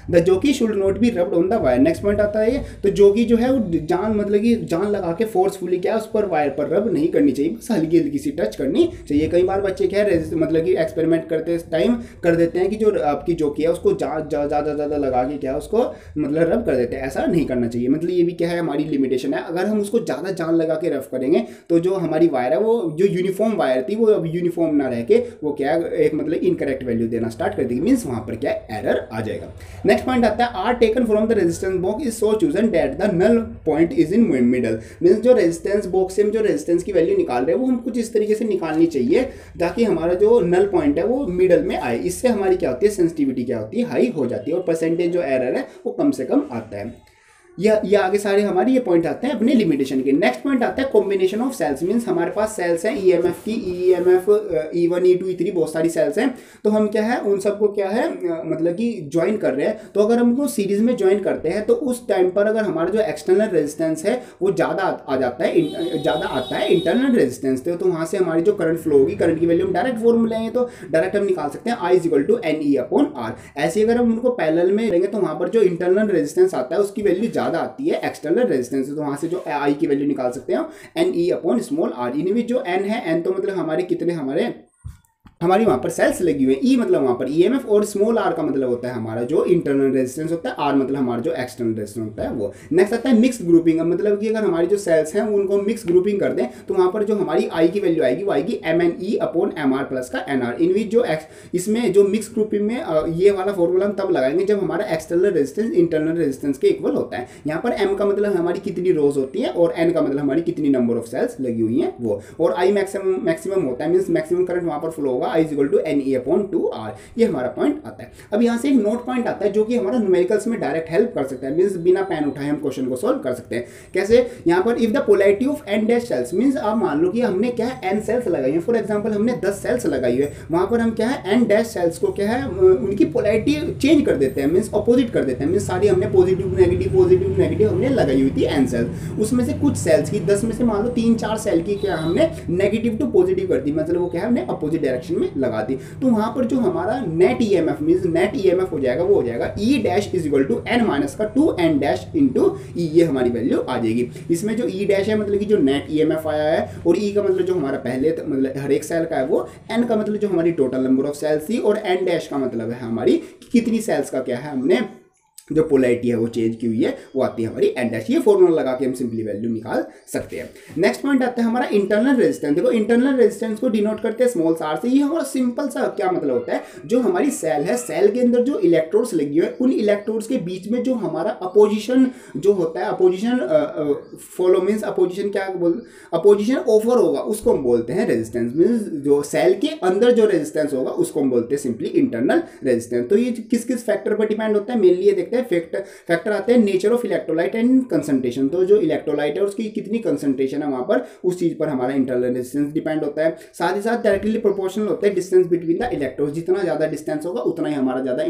S1: द जोकी should not B rubbed on the wire. Next point आता है तो जोकी जो है वो जान मतलब कि जान लगा के फोर्सफुली क्या उस पर वायर पर रब नहीं करनी चाहिए, बस हल्की हल्की सी टच करनी चाहिए। कई बार बच्चे क्या है मतलब कि एक्सपेरिमेंट करते टाइम कर देते हैं कि जो आपकी जोकी है उसको ज़्यादा लगा के क्या उसको मतलब रब कर देते हैं, ऐसा नहीं करना चाहिए। मतलब ये भी क्या है हमारी लिमिटेशन है। अगर हम उसको ज़्यादा जान लगा के रफ करेंगे तो जो हमारी वायर है वो जो यूनिफॉर्म वायर थी वो अब यूनिफॉर्म ना रह के वो क्या है एक मतलब इनकरेक्ट वैल्यू देना स्टार्ट कर देगी, मीन्स वहाँ पर क्या एरर आ जाएगा। नेक्स्ट पॉइंट आता है R taken from the resistance box is so chosen that the null point is in middle. Means जो रेजिस्टेंस बॉक्स से हम जो रेजिस्टेंस की वैल्यू निकाल रहे हैं वो हम कुछ इस तरीके से निकालनी चाहिए ताकि हमारा जो नल पॉइंट है वो मिडल में आए। इससे हमारी क्या होती है, सेंसिटिविटी क्या होती है, हाई हो जाती है और परसेंटेज जो एरर है वो कम से कम आता है। ये आगे सारे हमारे ये पॉइंट आते हैं अपने लिमिटेशन के। नेक्स्ट पॉइंट आता है कॉम्बिनेशन ऑफ सेल्स। मींस हमारे पास सेल्स हैं ईएमएफ की, ईएमएफ E1 E2 E3 बहुत सारी सेल्स हैं। तो हम क्या है उन सबको क्या है मतलब कि ज्वाइन कर रहे हैं। तो अगर हम उनको सीरीज में ज्वाइन करते हैं तो उस टाइम पर अगर हमारा जो एक्सटर्नल रेजिस्टेंस है वो ज़्यादा आ जाता है, ज़्यादा आता है इंटरनल रेजिस्टेंस। तो वहाँ से हमारी जो करंट फ्लो होगी, करंट की वैल्यू हम डायरेक्ट फॉर्मूला लेंगे तो डायरेक्ट हम निकाल सकते हैं I = NE/R। ऐसे अगर हम उनको पैरेलल में लेंगे तो वहाँ पर जो इंटरनल रेजिस्टेंस आता है उसकी वैल्यू ज़्यादा आती है एक्सटर्नल रेजिस्टेंस। तो वहां से जो I की वैल्यू निकाल सकते हैं NE/r। इनमें जो N है, N तो मतलब हमारे कितने हमारी वहां पर सेल्स लगी हुई है, E मतलब वहां पर ईएमएफ और स्मॉल r का मतलब होता है हमारा जो इंटरनल रेजिस्टेंस होता है, R मतलब हमारा जो एक्सटर्नल रेजिस्टेंस होता है वो। नेक्स्ट आता है मिक्स ग्रुपिंग। मतलब कि अगर हमारी जो सेल्स हैं उनको मिक्स ग्रुपिंग कर दें तो वहां पर जो हमारी I की वैल्यू आएगी वो आएगी MnE/mr प्लस का NR। इन विच जो इसमें जो मिक्स ग्रुपिंग में ये वाला फॉर्मूला हम तब लगाएंगे जब हमारा एक्सटर्नल रेजिस्टेंस इंटरनल रेजिस्टेंस के इक्वल होता है। यहाँ पर M का मतलब हमारी कितनी रोज होती है और N का मतलब हमारी कितनी नंबर ऑफ सेल्स लगी हुई है वो, और I मैक्सिमम होता है। मीन्स मैक्सिमम करंट वहां पर फ्लो होगा I = NE/2R। ये हमारा पॉइंट आता है। अब यहाँ से एक नोट पॉइंट आता है जो कि हमारा न्यूमेरिकल्स में डायरेक्ट हेल्प कर सकता है। मींस बिना पेन उठाए हम क्वेश्चन को सॉल्व कर सकते हैं। कैसे, यहाँ पर if the polarity of n dash cells. Means आप मान लो कि हमने क्या है n सेल्स लगाई है। फॉर एग्जांपल हमने 10 सेल्स लगाई है, वहां पर हम क्या है n डैश सेल्स को क्या है उनकी पोलैरिटी चेंज कर देते हैं, मींस अपोजिट कर देते हैं। मींस सारी हमने पॉजिटिव नेगेटिव हमने लगाई हुई थी n सेल्स। उसमें से कुछ सेल्स की 10 में से मान लो 3-4 सेल की क्या हमने नेगेटिव टू पॉजिटिव कर दी, मतलब वो क्या है हमने अपोजिट डायरेक्शन में लगा दी। तो वहां पर जो हमारा net EMF means net EMF हो जाएगा वो हो जाएगा E dash = N-2N dash × E। ये हमारी वैल्यू आ जाएगी। इसमें जो E डैश है मतलब कि जो नेट ईएमएफ आया है, और E का मतलब जो हमारा पहले मतलब हर एक सेल का है वो, N का मतलब जो हमारी टोटल नंबर ऑफ सेल्स थी, और N डैश का मतलब है हमारी कितनी सेल्स का क्या है हमने जो पोलैरिटी है वो चेंज की हुई है वो आती है हमारी N डैश। ये फॉर्मूला लगा के हम सिंपली वैल्यू निकाल सकते हैं। नेक्स्ट पॉइंट आता है हमारा इंटरनल रेजिस्टेंस। देखो इंटरनल रेजिस्टेंस को डिनोट करते हैं स्मॉल r से। ये हमारा सिंपल सा क्या मतलब होता है, जो हमारी सेल है, सेल के अंदर जो इलेक्ट्रोड्स लगी हुई है उन इलेक्ट्रोड्स के बीच में जो हमारा अपोजिशन जो होता है, अपोजिशन फॉलो मीन्स अपोजिशन क्या अपोजिशन ऑफर होगा उसको हम बोलते हैं रेजिस्टेंस। मीन्स जो सेल के अंदर जो रेजिस्टेंस होगा उसको हम बोलते हैं सिंपली इंटरनल रेजिस्टेंस। तो ये किस किस फैक्टर पर डिपेंड होता है, मेनली ये देखते हैं फैक्टर आते हैं nature of electrolyte and concentration. तो जो इलेक्ट्रोलाइट है उसकी कितनी कंसंट्रेशन है वहां पर, उस चीज पर हमारा इंटरनल रेजिस्टेंस डिपेंड होता है। साथ ही साथ डायरेक्टली प्रोपोर्शनल होता है डिस्टेंस बिटवीन द इलेक्ट्रोड्स। जितना ज्यादा डिस्टेंस होगा उतना ही हमारा ज्यादा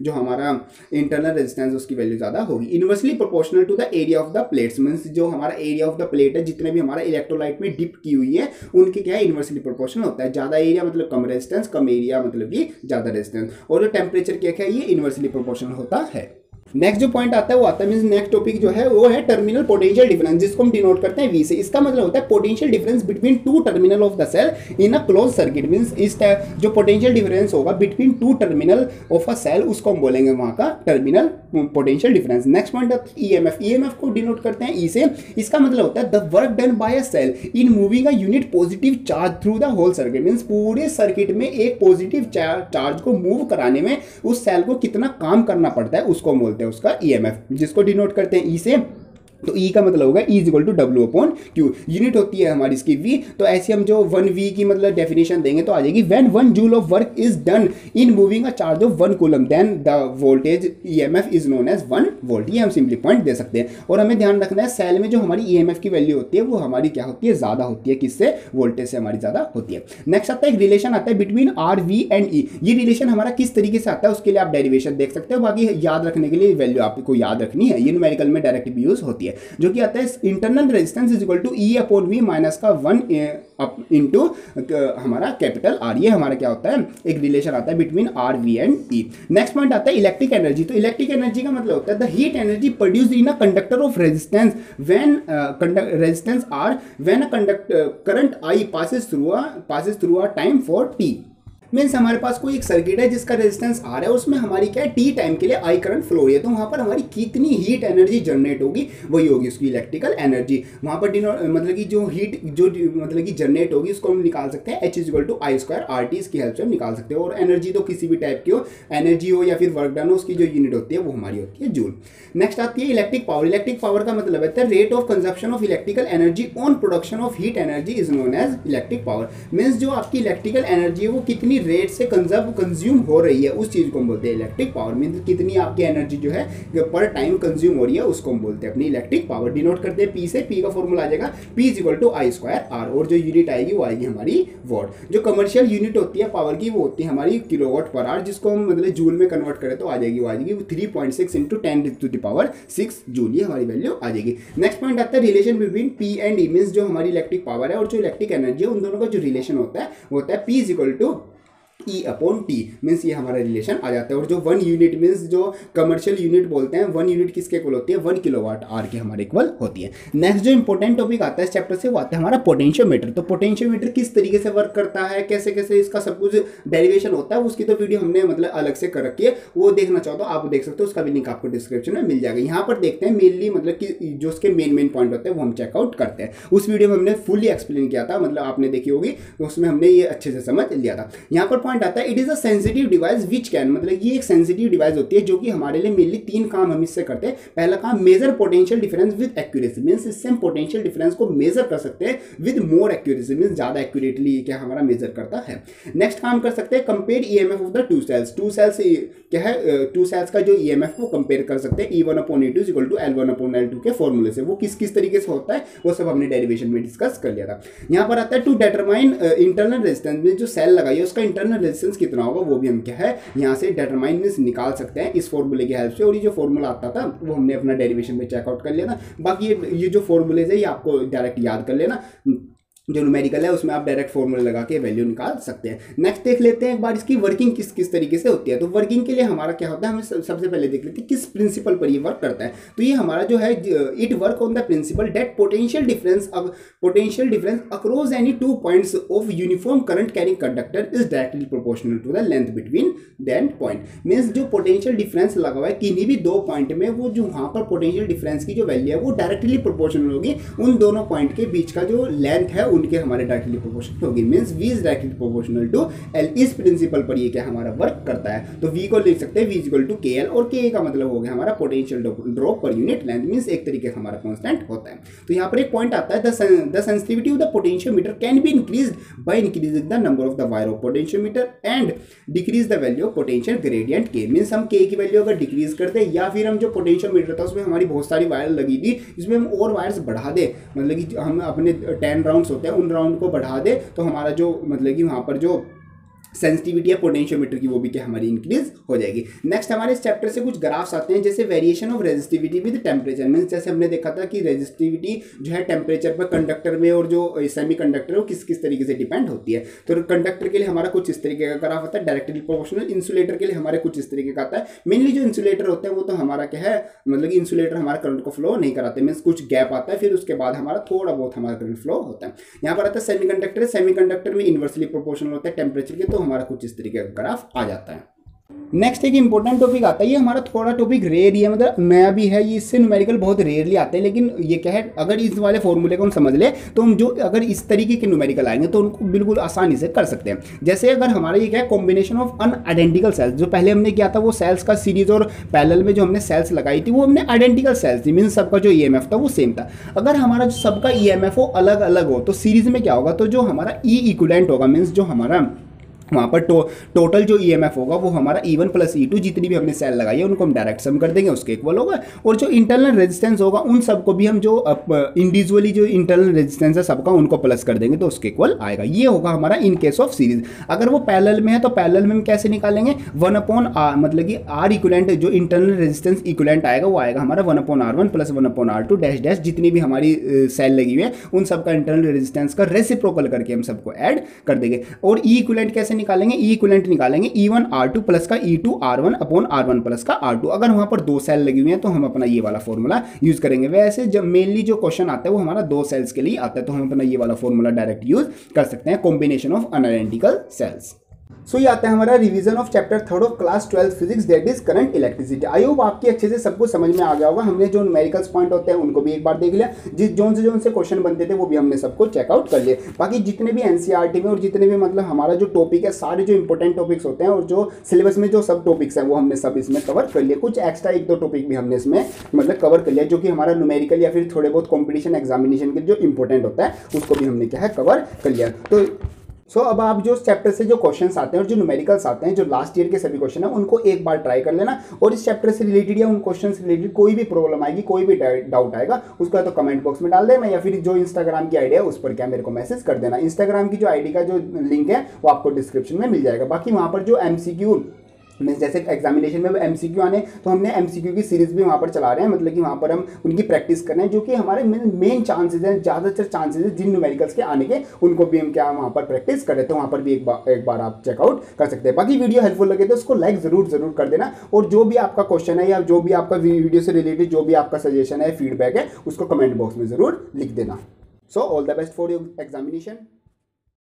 S1: जो हमारा इंटरनल रेजिस्टेंस उसकी वैल्यू ज्यादा होगी। Inversely proportional to the area of the plates. Means जो हमारा एरिया ऑफ द प्लेट है, जितने भी हमारा इलेक्ट्रोलाइट में डिप की हुई है उनके क्या है इनवर्सली प्रोपोर्शनल होता है। ज्यादा एरिया मतलब कम रेजिस्टेंस, कम एरिया मतलब कि ज्यादा रेजिस्टेंस, और जो टेम्परेचर क्या है ये इनवर्सली प्रोपोर्शनल होता है। नेक्स्ट जो पॉइंट आता है वो आता है मींस नेक्स्ट टॉपिक जो है वो है टर्मिनल पोटेंशियल डिफरेंस, जिसको हम डिनोट करते हैं V से। इसका मतलब होता है potential difference between two terminal of the cell in a close circuit. Means इस जो पोटेंशियल डिफरेंस होगा between two terminal of a cell उसको हम बोलेंगे वहां का terminal potential difference. Next point EMF. EMF को डिनोट करते हैं E से। इसका मतलब होता है the work done by a cell in moving a unit positive charge through the whole circuit. Means पूरे सर्किट में एक पॉजिटिव चार्ज को मूव कराने में उस सेल को कितना काम करना पड़ता है उसको बोलते हैं उसका ईएमएफ, जिसको डिनोट करते हैं E से। तो E का मतलब होगा E = W/Q। यूनिट होती है हमारी इसकी V। तो ऐसे हम जो 1V की मतलब डेफिनेशन देंगे तो आ जाएगी when 1 joule of work is done in moving a charge of 1 coulomb then the voltage EMF is known as 1 volt. ये हम सिंपली पॉइंट दे सकते हैं। और हमें ध्यान रखना है सेल में जो हमारी EMF की वैल्यू होती है वो हमारी क्या होती है, ज्यादा होती है। किससे, वोल्टेज से हमारी ज्यादा होती है। नेक्स्ट आता है एक रिलेशन आता है between R, V and E। ये रिलेशन हमारा किस तरीके से आता है उसके लिए आप डेरिवेशन देख सकते हो। बाकी याद रखने के लिए वैल्यू आपको याद रखनी है, ये न्यूमेरिकल में डायरेक्ट भी यूज होती है। जो कि आता है इंटरनल रेजिस्टेंस E/V माइनस का 1 इंटू हमारा कैपिटल R। ये हमारा क्या होता है, एक रिलेशन आता है between R, V and E। Next point आता है इलेक्ट्रिक एनर्जी। तो इलेक्ट्रिक एनर्जी का मतलब होता है the heat energy produced in a conductor of resistance when resistance R when a current I passes through a time for t। Means हमारे पास कोई एक सर्किट है जिसका रेजिस्टेंस आर है, उसमें हमारी क्या है टी टाइम के लिए आई करंट फ्लो हो रही है, तो वहाँ पर हमारी कितनी हीट एनर्जी जनरेट होगी वही होगी उसकी इलेक्ट्रिकल एनर्जी। वहाँ पर मतलब कि जो हीट जो मतलब कि जनरेट होगी उसको हम निकाल सकते हैं H equal to I square R T, इसकी हेल्प से हम निकाल सकते हैं। और एनर्जी तो किसी भी टाइप की हो, एनर्जी हो या फिर वर्क डन हो, उसकी जो यूनिट होती है वो हमारी होती है जूल। नेक्स्ट आती है इलेक्ट्रिक पावर। इलेक्ट्रिक पावर का मतलब है rate of consumption of electrical energy on production of heat energy is known as electric power. Means जो आपकी इलेक्ट्रिकल एनर्जी है वो कितनी रेट से कंज्यूम हो रही है उस चीज को हम बोलते हैं इलेक्ट्रिक पावर। मीन्स कितनी आपकी एनर्जी जो है पर टाइम कंज्यूम हो रही है उसको हम बोलते हैं अपनी इलेक्ट्रिक पावर। डिनोट करते हैं पी से, पी का फॉर्मूला आ जाएगा P is equal to I square R, और जो यूनिट आएगी वो आएगी हमारी वॉट। जो कमर्शियल यूनिट होती है पावर की वो होती है हमारी किलोवाट पर आवर, जिसको हम मतलब जूल में कन्वर्ट करें तो आ जाएगी वो 3.6 इंटू 10⁻6 जूल, ये हमारी वैल्यू आ जाएगी। नेक्स्ट पॉइंट आता है relation between P and E. Means जो हमारी इलेक्ट्रिक पावर है और जो इलेक्ट्रिक एनर्जी है उन दोनों का जो रिलेशन होता है वो होता है P is equal to E upon T. Means ये हमारा रिलेशन आ जाता है। और जो 1 यूनिट मीन्स जो कमर्शियल यूनिट बोलते हैं 1 यूनिट किसके इक्वल होती है 1 किलोवाट आवर के हमारे इक्वल होती है। नेक्स्ट जो इंपॉर्टेंट टॉपिक आता है इस चैप्टर से वो आता है हमारा पोटेंशियोमीटर। तो पोटेंशियोमीटर किस तरीके से वर्क करता है, कैसे कैसे इसका सब कुछ डेरिवेशन होता है, उसकी तो वीडियो हमने मतलब अलग से कर रखी है, वो देखना चाहो तो आप देख सकते हो, उसका भी लिंक आपको डिस्क्रिप्शन में मिल जाएगा। यहाँ पर देखते हैं मेनली मतलब कि जो उसके मेन पॉइंट होते हैं वो हम चेकआउट करते हैं। उस वीडियो में हमने फुली एक्सप्लेन किया था, मतलब आपने देखी होगी, तो उसमें हमने ये अच्छे से समझ लिया था। यहाँ पर पॉइंट आता है it is a sensitive device which can, मतलब ये एक सेंसिटिव डिवाइस होती है जो कि हमारे लिए मेनली 3 काम हम इससे करते हैं। पहला काम measure potential difference with accuracy. Means इससे हम पोटेंशियल डिफरेंस को मेजर कर सकते हैं विद मोर एक्यूरेसी। मींस ज्यादा एक्यूरेटली क्या हमारा मेजर करता है। नेक्स्ट काम कर सकते हैं compare EMF of the two cells. Two cells क्या है, टू सेल्स का जो ईएमएफ वो कंपेयर कर सकते हैं E1 upon E2 equal to L1 upon L2 के फॉर्मूले से। वो किस किस तरीके से होता है वो सब हमने डेरिवेशन में डिस्कस कर लिया था। यहाँ पर आता है टू डिटरमाइन इंटरनल रेजिस्टेंस। में जो सेल लगाई है उसका इंटरनल रेजिस्टेंस कितना होगा वो भी हम क्या है यहाँ से डिटरमाइन मींस निकाल सकते हैं इस फॉर्मूले की हेल्प से। और ये जो फॉर्मूला आता था वो हमने अपना डेरिवेशन में चेकआउट कर लिया था। बाकी ये जो फॉर्मूलेज है ये आपको डायरेक्ट याद कर लेना, जो न्यूमेरिकल है उसमें आप डायरेक्ट फॉर्मूला लगा के वैल्यू निकाल सकते हैं। नेक्स्ट देख लेते हैं एक बार इसकी वर्किंग किस किस तरीके से होती है। तो वर्किंग के लिए हमारा क्या होता है, हमें सबसे पहले देख लेते हैं किस प्रिंसिपल पर ये वर्क करता है। तो ये हमारा जो है it work on the principle that potential difference across any 2 points of uniform current carrying conductor is directly proportional to the length between that point. Means जो पोटेंशियल डिफरेंस लगा हुआ है किन्हीं भी 2 पॉइंट में, वो जो वहां पर पोटेंशियल डिफरेंस की जो वैल्यू है वो डायरेक्टली प्रोपोर्शनल होगी उन दोनों पॉइंट के बीच का जो लेंथ है उनके हमारे डायरेक्टली प्रोपोर्शनल होगी। Means V is directly proportional to L। इस प्रिंसिपल पर ये क्या हमारा वर्क करता है। तो V को लिख सकते हैं V इक्वल टू KL, और K का मतलब हो गया हमारा पोटेंशियल ड्रॉप पर यूनिट लेंथ। मींस एक तरीके से हमारा कांस्टेंट होता है। तो यहाँ पर एक पॉइंट आता है the sensitivity of the potentiometer can be increased by increasing the number of the wire of potentiometer and decrease the value of potential gradient K। Means हम K की वैल्यू अगर डिक्रीज कर दे या फिर हम जो पोटेंशियोमीटर था उसमें हमारी बहुत सारी वायर लगी थी, इसमें हम और वायर्स बढ़ा दे, मतलब कि हम अपने 10 राउंड्स होते हैं उन राउंड को बढ़ा दे तो हमारा जो मतलब कि वहाँ पर जो सेंसिटिविटी है पोटेंशियोमीटर की वो भी क्या हमारी इंक्रीज हो जाएगी। नेक्स्ट हमारे इस चैप्टर से कुछ ग्राफ्स आते हैं, जैसे variation of resistivity with temperature. Means जैसे हमने देखा था कि रेजिस्टिविटी जो है टेम्परेचर पर कंडक्टर में और जो सेमी कंडक्टर है वो किस किस तरीके से डिपेंड होती है। तो कंडक्टर के लिए हमारा कुछ इस तरीके का ग्राफ आता है डायरेक्टली प्रोपोर्शनल। इंसुलेटर के लिए हमारे कुछ इस तरीके का आता है। मेनली जो इंसुलेटर होते हैं वो तो हमारा क्या है, मतलब कि इंसुलेटर हमारा करंट को फ्लो नहीं कराते। मींस कुछ गैप आता है फिर उसके बाद हमारा थोड़ा बहुत हमारा करंट फ्लो होता है। यहाँ पर आता है सेमीकंडक्टर। सेमीकंडक्टर में इन्वर्सली प्रोपोर्शनल होता है टेम्परेचर के, तो हमारा कुछ इस तरीके ग्राफ आ जाता है। नेक्स्ट एक इंपॉर्टेंट टॉपिक आता है, ये हमारा थोड़ा टॉपिक रेयर ही है, मतलब नया भी है, ये इससे न्यूमेरिकल बहुत रेयरली आते हैं, लेकिन ये क्या है अगर इस वाले फॉर्मूले को हम समझ ले तो हम जो अगर इस तरीके के न्यूमेरिकल आएंगे तो उनको बिल्कुल आसानी से कर सकते हैं। जैसे अगर हमारा ये क्या है कॉम्बिनेशन ऑफ अनआइडेंटिकल सेल्स, जो पहले हमने किया था वो सेल्स का सीरीज और पैरेलल में जो हमने सेल्स लगाई थी वो हमने आइडेंटिकल सेल्स थी, मीन्स सबका जो ईएमएफ था वो सेम था। अगर हमारा जो सबका ईएमएफ हो अलग अलग हो तो सीरीज में क्या होगा, तो जो हमारा ई इक्विवेलेंट होगा, मीन्स जो हमारा वहाँ पर टोटल जो ईएमएफ होगा वो हमारा E1 प्लस E2 जितनी भी हमने सेल लगाई है उनको हम डायरेक्ट सम कर देंगे, उसके इक्वल होगा। और जो इंटरनल रेजिस्टेंस होगा उन सबको भी हम जो इंडिविजुअली जो इंटरनल रेजिस्टेंस है सबका उनको प्लस कर देंगे तो उसके इक्वल आएगा। ये होगा हमारा इन केस ऑफ सीरीज। अगर वो पैरेलल में है तो पैरेलल में हम कैसे निकालेंगे, 1/R, मतलब कि R इक्विवेलेंट जो इंटरनल रेजिस्टेंस इक्विवेलेंट आएगा वो आएगा हमारा 1/R1 plus 1/R2 dash dash, जितनी भी हमारी सेल लगी हुई है उन सबका इंटरनल रेजिस्टेंस का रेसिप्रोकल करके हम सबको ऐड कर देंगे। और ई इक्विवेलेंट कैसे निकालेंगे, ई इक्विवेलेंट निकालेंगे E1 R2 प्लस का E2 R1 upon R1 plus का R2। अगर वहां पर 2 सेल लगी हुई हैं तो हम अपना ये वाला फॉर्मूला यूज करेंगे। वैसे जब मेनली जो क्वेश्चन आता है वो हमारा 2 सेल्स के लिए आता है तो हम अपना ये वाला फॉर्मूला डायरेक्ट यूज कर सकते हैं, कॉम्बिनेशन ऑफ अनआइडेंटिकल सेल्स। सो ये आता है हमारा revision of chapter third of class 12 physics that is current electricity. I hope आपकी अच्छे से सबको समझ में आ गया होगा। हमने जो न्यूमेरिकल्स पॉइंट होते हैं उनको भी एक बार देख लिया, जो से क्वेश्चन बनते थे वो भी हमने सबको चेकआउट कर लिए। बाकी जितने भी एनसीईआरटी में और जितने भी मतलब हमारा जो टॉपिक है, सारे जो इंपॉर्टेंट टॉपिक्स होते हैं और जो सिलेबस में जो सब टॉपिक्स हैं वो हमने सब इसमें कवर कर लिए। कुछ एक्स्ट्रा एक दो टॉपिक भी हमने इसमें मतलब कवर कर लिया जो कि हमारा न्यूमेरिकल या फिर थोड़े बहुत कॉम्पिटिशन एग्जामिनेशन के जो इंपॉर्टेंट होता है उसको भी हमने क्या है कवर कर लिया। तो अब आप जो चैप्टर से जो क्वेश्चंस आते हैं और जो न्यूमेरिकल्स आते हैं, जो लास्ट ईयर के सभी क्वेश्चन हैं, उनको एक बार ट्राई कर लेना। और इस चैप्टर से रिलेटेड या उन क्वेश्चन से रिलेटेड कोई भी प्रॉब्लम आएगी, कोई भी डाउट आएगा, उसका तो कमेंट बॉक्स में डाल देना या फिर जो इंस्टाग्राम की आईडी है उस पर क्या मेरे को मैसेज कर देना। इंस्टाग्राम की जो आईडी का जो लिंक है वो आपको डिस्क्रिप्शन में मिल जाएगा। बाकी वहाँ पर जो MCQ मीन्स जैसे एग्जामिनेशन में MCQ आने, तो हमने MCQ की सीरीज भी वहाँ पर चला रहे हैं, मतलब कि वहाँ पर हम उनकी प्रैक्टिस कर रहे हैं, जो कि हमारे मेन चांसेस हैं, ज़्यादातर चांसेस हैं जिन न्यूमेरिकल्स के आने के, उनको भी हम क्या वहाँ पर प्रैक्टिस कर रहे हैं। तो वहाँ पर भी एक बार आप चेकआउट कर सकते हैं। बाकी वीडियो हेल्पफुल लगे तो उसको लाइक जरूर कर देना, और जो भी आपका क्वेश्चन है या जो भी आपका वीडियो से रिलेटेड जो भी आपका सजेशन है, फीडबैक है, उसको कमेंट बॉक्स में जरूर लिख देना। So all the best for your examination.